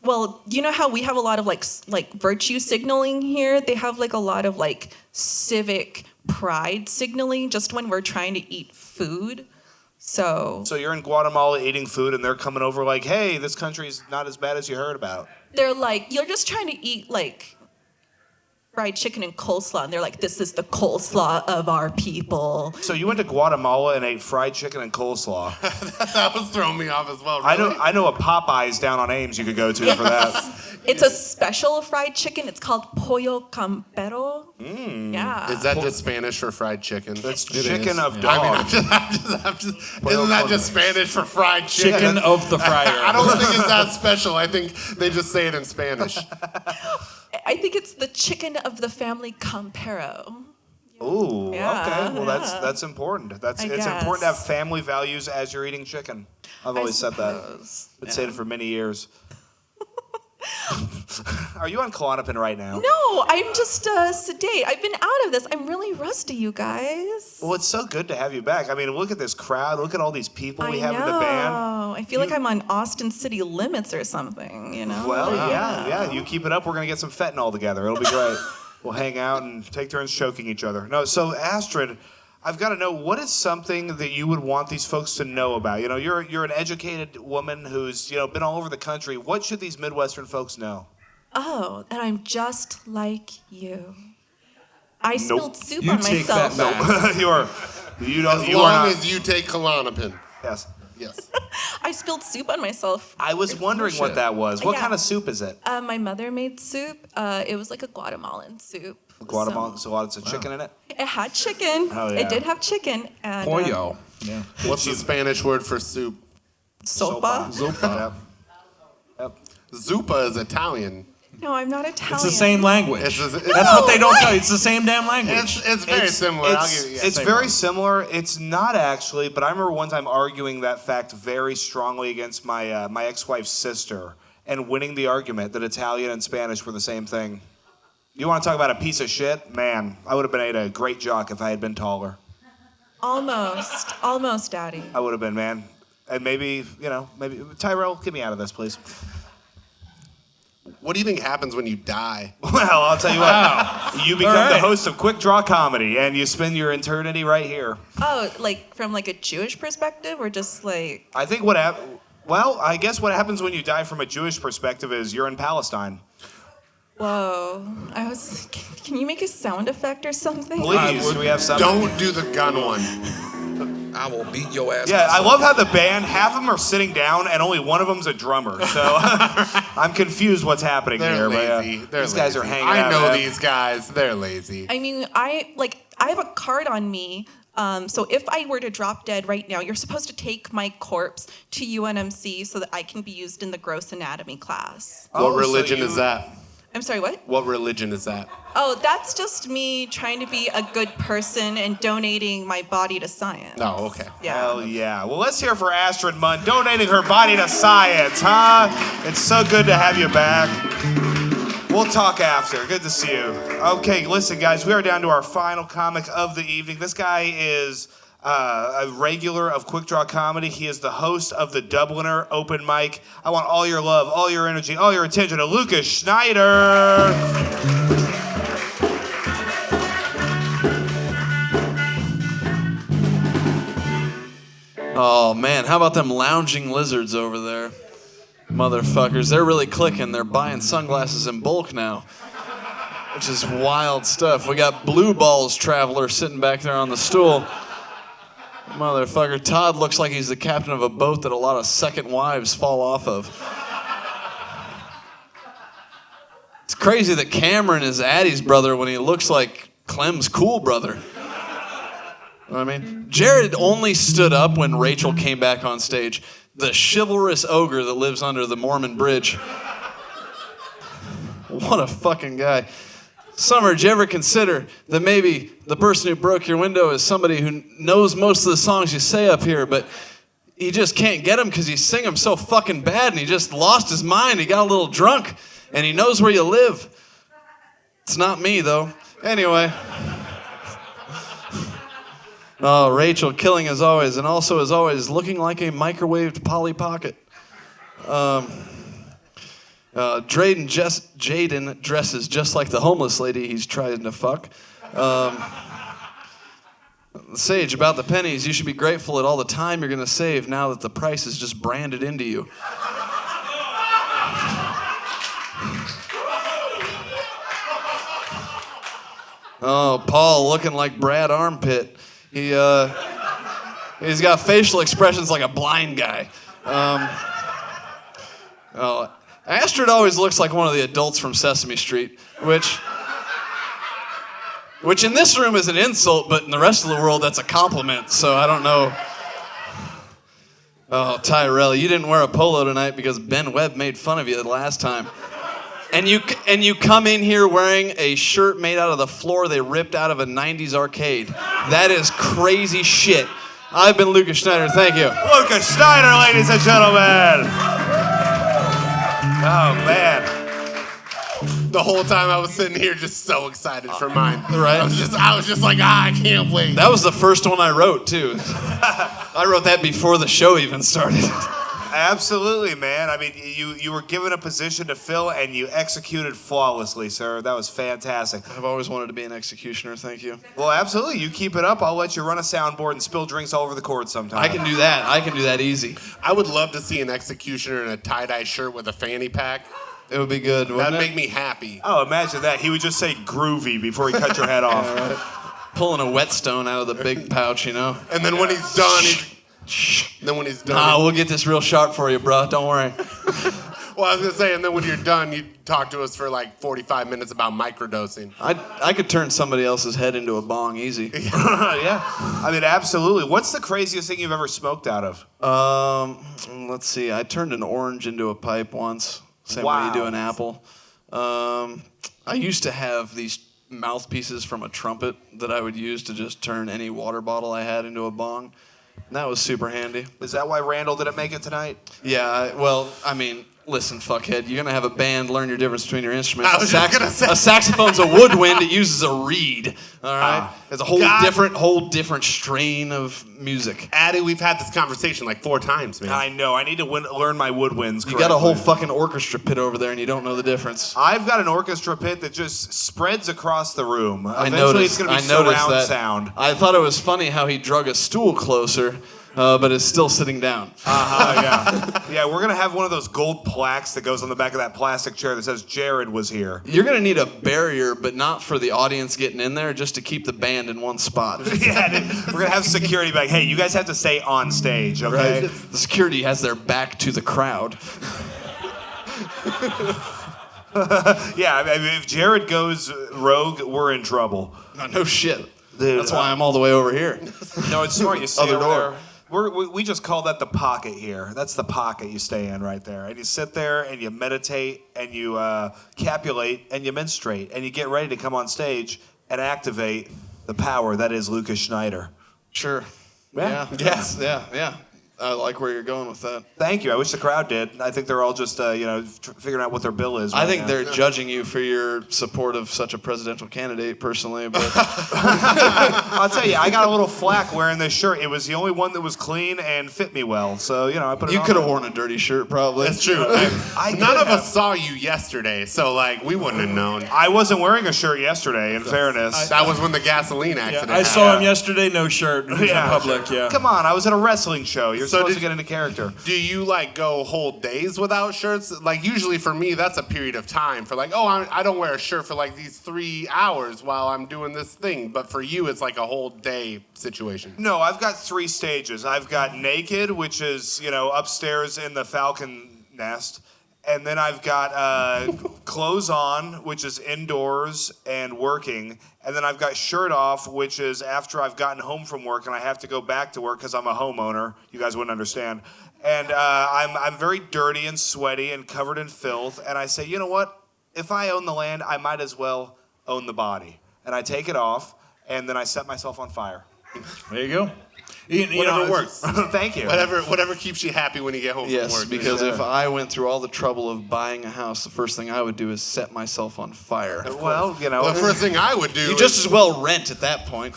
S10: Well, you know how we have a lot of like virtue signaling here. They have like a lot of like civic pride signaling just when we're trying to eat food. So
S4: you're in Guatemala eating food, and they're coming over like, "Hey, this country's not as bad as you heard about."
S10: they're like, you're just trying to eat like fried chicken and coleslaw, and they're like, this is the coleslaw of our people.
S4: So you went to Guatemala and ate fried chicken and coleslaw.
S1: That was throwing me off as well. Really?
S4: I know a Popeyes down on Ames you could go to for that.
S10: It's a special fried chicken. It's called pollo campero. Yeah.
S1: Is that just Spanish for fried chicken?
S4: That's chicken of
S1: I
S4: dog.
S1: mean, I'm just isn't that just Spanish for fried chicken?
S3: Chicken of the fryer.
S1: I don't think it's that special. I think they just say it in Spanish.
S10: I think it's the chicken of the family campero.
S4: Ooh,
S10: Yeah,
S4: okay. Well,
S10: yeah.
S4: that's important. It's
S10: guess.
S4: important to have family values as you're eating chicken. I've always said that. Been saying it for many years. Are you on Klonopin right now?
S10: No, I'm just sedate. I've been out of this. I'm really rusty, you guys.
S4: Well, it's so good to have you back. I mean, look at this crowd. Look at all these people we have
S10: know.
S4: in the band.
S10: I feel like I'm on Austin City Limits or something, you know?
S4: Well, yeah. You keep it up, we're going to get some fentanyl together. It'll be great. We'll hang out and take turns choking each other. No, so Astrid, I've got to know, what is something that you would want these folks to know about? You know, you're an educated woman who's, been all over the country. What should these Midwestern folks know?
S10: Oh, and I'm just like you. I spilled soup
S3: You
S10: on
S3: take
S10: myself.
S3: that back.
S4: You are
S1: As long
S4: not.
S1: as you take Klonopin.
S4: Yes.
S1: Yes.
S10: I spilled soup on myself.
S4: I was wondering what that was. What
S10: Yeah.
S4: kind of soup is it?
S10: My mother made soup. It was like a Guatemalan soup.
S4: Guatemala, so lots of chicken in it?
S10: It had chicken.
S4: Oh, yeah.
S10: It did have chicken. And,
S3: Pollo. Yeah.
S1: What's the Spanish word for soup?
S10: Sopa.
S1: Zupa.
S4: Yep.
S1: Zupa is Italian.
S10: No, I'm not Italian.
S3: It's the same language.
S1: It's
S3: That's what they don't tell you. It's the same damn language.
S1: It's very similar. I'll give you,
S4: It's
S1: same
S4: very
S1: one.
S4: similar. It's not actually, but I remember one time arguing that fact very strongly against my my ex-wife's sister and winning the argument that Italian and Spanish were the same thing. You want to talk about a piece of shit? Man, I would have been a great jock if I had been taller.
S10: Almost, Daddy.
S4: I would have been, man. And maybe Tyrel, get me out of this, please.
S1: What do you think happens when you die?
S4: Well, I'll tell you what. You become
S3: All right.
S4: the host of Quik Draw Comedy, and you spend your eternity right here.
S10: Oh, like from like a Jewish perspective, or just like
S4: I think I guess what happens when you die from a Jewish perspective is you're in Palestine.
S10: whoa. Can you make a sound effect or something?
S4: Please, do we have something?
S1: Don't do the gun one.
S11: I will beat your ass.
S4: Yeah, I
S11: myself.
S4: love how the band, half of them are sitting down and only one of them's a drummer. So I'm confused what's happening
S1: They're
S4: here.
S1: lazy.
S4: But,
S1: They're
S4: these guys are
S1: lazy.
S4: hanging
S1: I
S4: out.
S1: know
S4: man.
S1: these guys. They're lazy.
S10: I mean, I have a card on me. So if I were to drop dead right now, you're supposed to take my corpse to UNMC so that I can be used in the gross anatomy class.
S1: What
S4: so
S1: religion
S4: you-
S1: is that?
S10: I'm sorry, what?
S1: What religion is that?
S10: Oh, that's just me trying to be a good person and donating my body to science.
S1: Oh, okay.
S10: Yeah.
S4: Hell yeah. Well, let's hear for Astrid Munn donating her body to science, huh? It's so good to have you back. We'll talk after. Good to see you. Okay, listen, guys, we are down to our final comic of the evening. This guy is a regular of Quik Draw Comedy. He is the host of the Dubliner Open Mic. I want all your love, all your energy, all your attention to Lucas Schneider.
S12: Oh man, how about them lounging lizards over there? Motherfuckers, they're really clicking. They're buying sunglasses in bulk now, which is wild stuff. We got Blue Balls Traveler sitting back there on the stool. Motherfucker, Todd looks like he's the captain of a boat that a lot of second wives fall off of. It's crazy that Cameron is Addy's brother when he looks like Clem's cool brother. You know what I mean? Jared only stood up when Rachel came back on stage. The chivalrous ogre that lives under the Mormon bridge. What a fucking guy. Summer, did you ever consider that maybe the person who broke your window is somebody who knows most of the songs you say up here, but he just can't get them because you sing them so fucking bad and he just lost his mind. He got a little drunk and he knows where you live. It's not me, though. Anyway. Oh, Rachel, killing as always, and also as always, looking like a microwaved Polly Pocket. Jaden dresses just like the homeless lady he's trying to fuck. Sage, about the pennies, you should be grateful at all the time you're going to save now that the price is just branded into you. Oh, Paul, looking like Brad Armpit. He's got facial expressions like a blind guy. Astrid always looks like one of the adults from Sesame Street, which in this room is an insult, but in the rest of the world that's a compliment, so I don't know. Oh, Tyrel, you didn't wear a polo tonight because Ben Webb made fun of you the last time. And you come in here wearing a shirt made out of the floor they ripped out of a 90s arcade. That is crazy shit. I've been Lucas Schneider. Thank you.
S4: Lucas Schneider, ladies and gentlemen. Oh, man.
S1: The whole time I was sitting here just so excited for mine.
S12: Right?
S1: I was just like, I can't wait.
S12: That was the first one I wrote, too. I wrote that before the show even started.
S4: Absolutely, man. I mean, you were given a position to fill, and you executed flawlessly, sir. That was fantastic.
S12: I've always wanted to be an executioner, thank you.
S4: Well, absolutely. You keep it up. I'll let you run a soundboard and spill drinks all over the court sometime.
S12: I can do that easy.
S1: I would love to see an executioner in a tie-dye shirt with a fanny pack.
S12: It would be good, wouldn't
S1: That'd
S12: it?
S1: make me happy.
S4: Oh, imagine that. He would just say groovy before he cut your head off.
S12: Yeah, right. Pulling a whetstone out of the big pouch, you know?
S1: And then when he's done,
S12: we'll get this real sharp for you, bro. Don't worry.
S1: Well, I was going to say, and then when you're done, you talk to us for like 45 minutes about microdosing.
S12: I could turn somebody else's head into a bong easy.
S4: Yeah. I mean, absolutely. What's the craziest thing you've ever smoked out of?
S12: Let's see. I turned an orange into a pipe once. Same way you do an apple. I used to have these mouthpieces from a trumpet that I would use to just turn any water bottle I had into a bong. And that was super handy.
S4: Is that why Randall didn't make it tonight?
S12: Yeah, well, I mean, listen, fuckhead, you're going to have a band, learn your difference between your instruments.
S1: I was just gonna say.
S12: A saxophone's a woodwind, it uses a reed, all right? It's a whole different strain of music.
S1: Addy, we've had this conversation like 4 times, man.
S4: I know. I need to learn my woodwinds correctly.
S12: You got a whole fucking orchestra pit over there and you don't know the difference.
S4: I've got an orchestra pit that just spreads across the room.
S12: I
S4: Eventually
S12: noticed,
S4: it's going to be
S12: I noticed
S4: surround
S12: that.
S4: sound.
S12: I thought it was funny how he drug a stool closer, but is still sitting down.
S4: Yeah. Yeah, we're going to have one of those gold plaques that goes on the back of that plastic chair that says Jared was here.
S12: You're going to need a barrier, but not for the audience getting in there, just to keep the band in one spot.
S4: Yeah, we're going to have security back. Hey, you guys have to stay on stage, okay?
S12: Right? The security has their back to the crowd.
S4: Yeah, I mean, if Jared goes rogue, we're in trouble.
S12: No shit.
S4: Dude,
S12: that's why I'm all the way over here.
S4: No, it's smart. You stay
S12: Other
S4: over
S12: door.
S4: there. We just call that the pocket here. That's the pocket you stay in right there. And you sit there and you meditate and you capulate and you menstruate and you get ready to come on stage and activate the power that is Lucas Schneider.
S12: Sure.
S4: Yeah.
S12: Yeah. I like where you're going with that.
S4: Thank you. I wish the crowd did. I think they're all just, figuring out what their bill is.
S12: I think
S4: now.
S12: they're judging you for your support of such a presidential candidate, personally. But
S4: I'll tell you, I got a little flack wearing this shirt. It was the only one that was clean and fit me well. So, I put it on.
S12: You could have worn a dirty shirt, probably.
S1: That's true. None of us saw you yesterday, so we wouldn't have known.
S4: I wasn't wearing a shirt yesterday, in fairness.
S1: That was when the gasoline accident
S3: I saw him yesterday, no shirt. He was in public, yeah.
S4: Come on, I was at a wrestling show. You're supposed to get into character.
S1: Do you like go whole days without shirts? Like usually for me, that's a period of time for like, oh, I don't wear a shirt for like these 3 hours while I'm doing this thing. But for you, it's like a whole day situation.
S4: No, I've got 3 stages. I've got naked, which is, upstairs in the falcon nest. And then I've got clothes on, which is indoors and working. And then I've got shirt off, which is after I've gotten home from work and I have to go back to work because I'm a homeowner. You guys wouldn't understand. And I'm very dirty and sweaty and covered in filth. And I say, you know what? If I own the land, I might as well own the body. And I take it off, and then I set myself on fire.
S3: There you go.
S1: Whatever works.
S4: Thank you.
S1: Whatever keeps you happy when you get home from work.
S12: Yes, because if I went through all the trouble of buying a house, the first thing I would do is set myself on fire.
S4: Well,
S1: the first thing I would do
S12: You just as well rent at that point.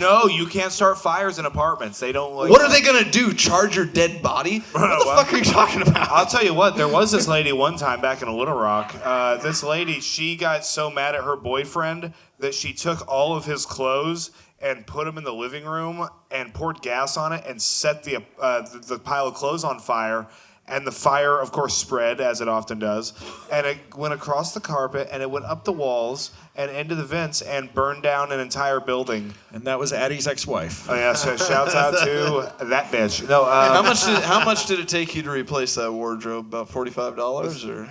S4: No, you can't start fires in apartments. They don't like...
S12: What are they going to do, charge your dead body? What the fuck are you talking about?
S4: I'll tell you what, there was this lady one time back in Little Rock. This lady, she got so mad at her boyfriend that she took all of his clothes and put them in the living room and poured gas on it and set the pile of clothes on fire. And the fire, of course, spread, as it often does. And it went across the carpet, and it went up the walls and into the vents and burned down an entire building.
S3: And that was Addy's ex-wife.
S4: Oh, yeah, so shouts out to that bitch. No,
S12: how much did it take you to replace that wardrobe? About $45 or?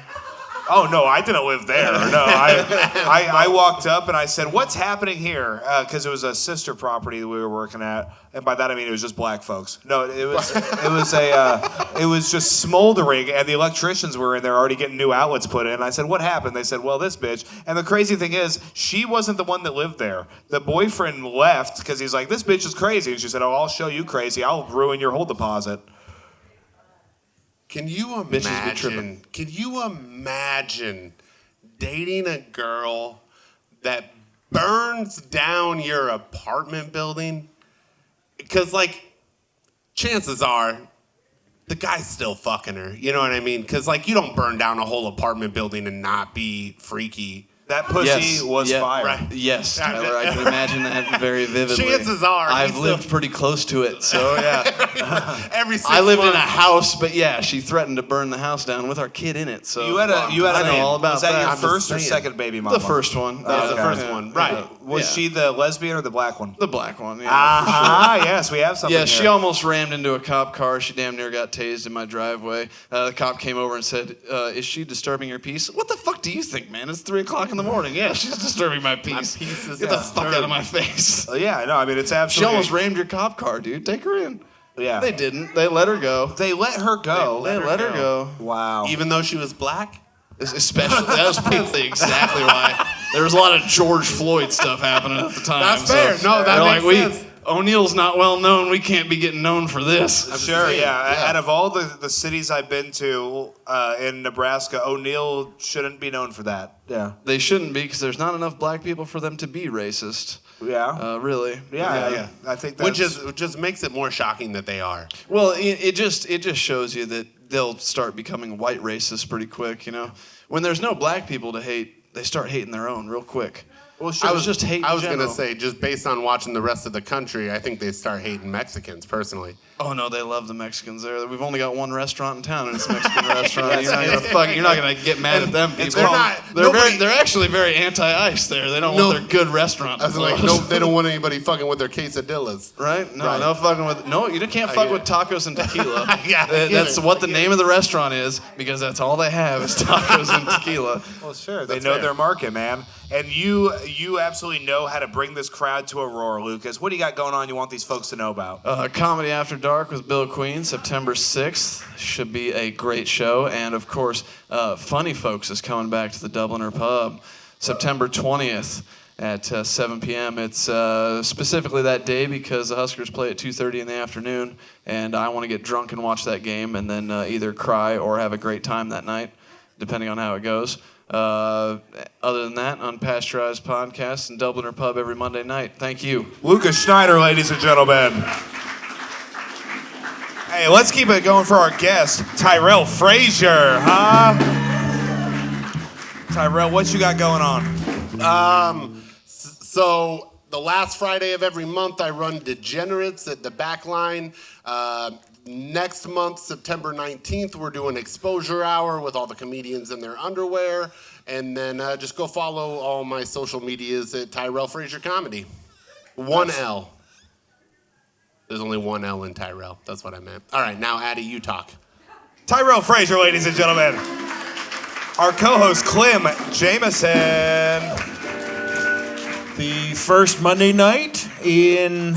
S4: Oh, no, I didn't live there. No, I walked up and I said, what's happening here? Because it was a sister property that we were working at. And by that I mean it was just black folks. No, it was just smoldering, and the electricians were in there already getting new outlets put in. And I said, what happened? They said, well, this bitch. And the crazy thing is, she wasn't the one that lived there. The boyfriend left because he's like, this bitch is crazy. And she said, oh, I'll show you crazy. I'll ruin your whole deposit.
S1: Can you imagine dating a girl that burns down your apartment building? Because, chances are the guy's still fucking her. You know what I mean? Because, you don't burn down a whole apartment building and not be freaky.
S4: That pussy was fire.
S1: Right.
S12: Yes, Tyler, I can imagine that very vividly.
S1: Chances are.
S12: I've lived pretty close to it, so yeah.
S1: Every 6
S12: I lived in
S1: months.
S12: a house, but yeah, she threatened to burn the house down with our kid in it. So
S4: I know
S12: all about
S4: was that. Your
S1: I'm
S4: first or
S1: just saying.
S4: second baby mama?
S12: The first one.
S1: That was the first one, right?
S4: Was she the lesbian or the black one?
S12: The black one. Yeah.
S4: Yes, we have something.
S12: Yeah, she
S4: here.
S12: almost rammed into a cop car. She damn near got tased in my driveway. The cop came over and said, "Is she disturbing your peace?" What the fuck do you think, man? It's 3 o'clock in the morning. Yeah, she's disturbing my peace.
S1: My peace is
S12: Get the fuck out of my face.
S4: Yeah, no, I mean it's
S12: She
S4: absolutely.
S12: almost rammed your cop car, dude. Take her in.
S4: Yeah.
S12: They didn't. They let her go.
S4: They let her go.
S12: They let her go.
S4: Wow.
S1: Even though she was black?
S12: Especially, that was probably exactly why. There was a lot of George Floyd stuff happening at the time.
S1: That's fair. No, that
S12: they're
S1: makes sense.
S12: O'Neill's not well known. We can't be getting known for this.
S4: Sure, yeah. Out of all the cities I've been to in Nebraska, O'Neill shouldn't be known for that. Yeah.
S12: They shouldn't be because there's not enough black people for them to be racist.
S4: Yeah.
S12: Really.
S4: Yeah. I think that's...
S1: Which just makes it more shocking that they are.
S12: Well, it just shows you that they'll start becoming white racists pretty quick. You know, when there's no black people to hate, they start hating their own real quick.
S4: Well, sure.
S1: I was
S12: going
S1: to say, just based on watching the rest of the country, I think they start hating Mexicans, personally.
S12: Oh no, they love the Mexicans there. We've only got one restaurant in town, and it's a Mexican restaurant. You're not gonna get mad at them people. They're actually very anti-ice there. They don't want their good restaurant.
S1: They don't want anybody fucking with their quesadillas.
S12: Right? No fucking with. No, you can't fuck with tacos and tequila. That's what the name of the restaurant is because that's all they have is tacos and tequila.
S4: Well, sure, they know their market, man. And you absolutely know how to bring this crowd to a roar, Lucas. What do you got going on you want these folks to know about?
S12: Comedy After Dark with Bill Queen, September 6th. Should be a great show. And, of course, Funny Folks is coming back to the Dubliner Pub September 20th at 7 p.m. It's specifically that day because the Huskers play at 2:30 in the afternoon, and I want to get drunk and watch that game and then either cry or have a great time that night, depending on how it goes. Other than that, Unpasteurized Podcast and Dubliner Pub every Monday night. Thank you.
S4: Lucas Schneider, ladies and gentlemen. Hey, let's keep it going for our guest, Tyrel Frazier, huh? Tyrel, what you got going on?
S1: So the last Friday of every month, I run Degenerates at the Backline. Next month, September 19th, we're doing Exposure Hour with all the comedians in their underwear. And then just go follow all my social medias at Tyrel Frazier Comedy. 1 L. There's only 1 L in Tyrel. That's what I meant. All right, now Addy, you talk.
S4: Tyrel Frazier, ladies and gentlemen. Our co-host, Clem Jameson.
S3: The first Monday night in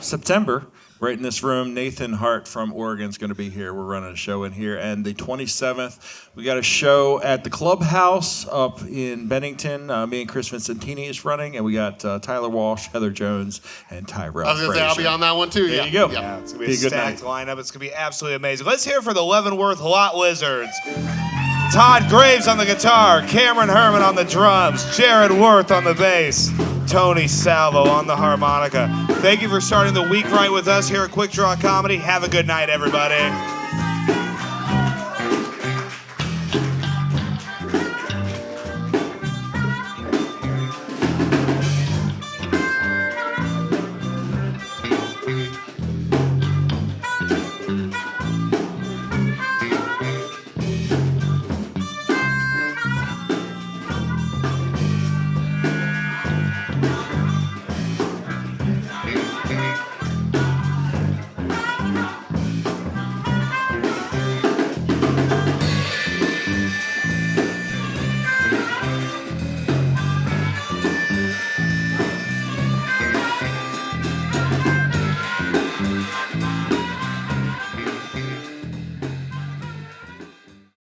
S3: September, right in this room, Nathan Hart from Oregon is going to be here. We're running a show in here. And the 27th, we got a show at the Clubhouse up in Bennington. Me and Chris Vincentini is running. And we got Tyler Walsh, Heather Jones, and Tyrel
S1: I was going to say, I'll be on that one too.
S3: There you go.
S4: Yeah, it's going to
S3: Be
S4: be
S3: a
S4: a
S3: good
S4: stacked
S3: night.
S4: lineup. It's going to be absolutely amazing. Let's hear for the Leavenworth Lot Lizards. Todd Graves on the guitar, Cameron Herman on the drums, Jared Worth on the bass, Tony Salvo on the harmonica. Thank you for starting the week right with us here at Quik Draw Comedy. Have a good night, everybody.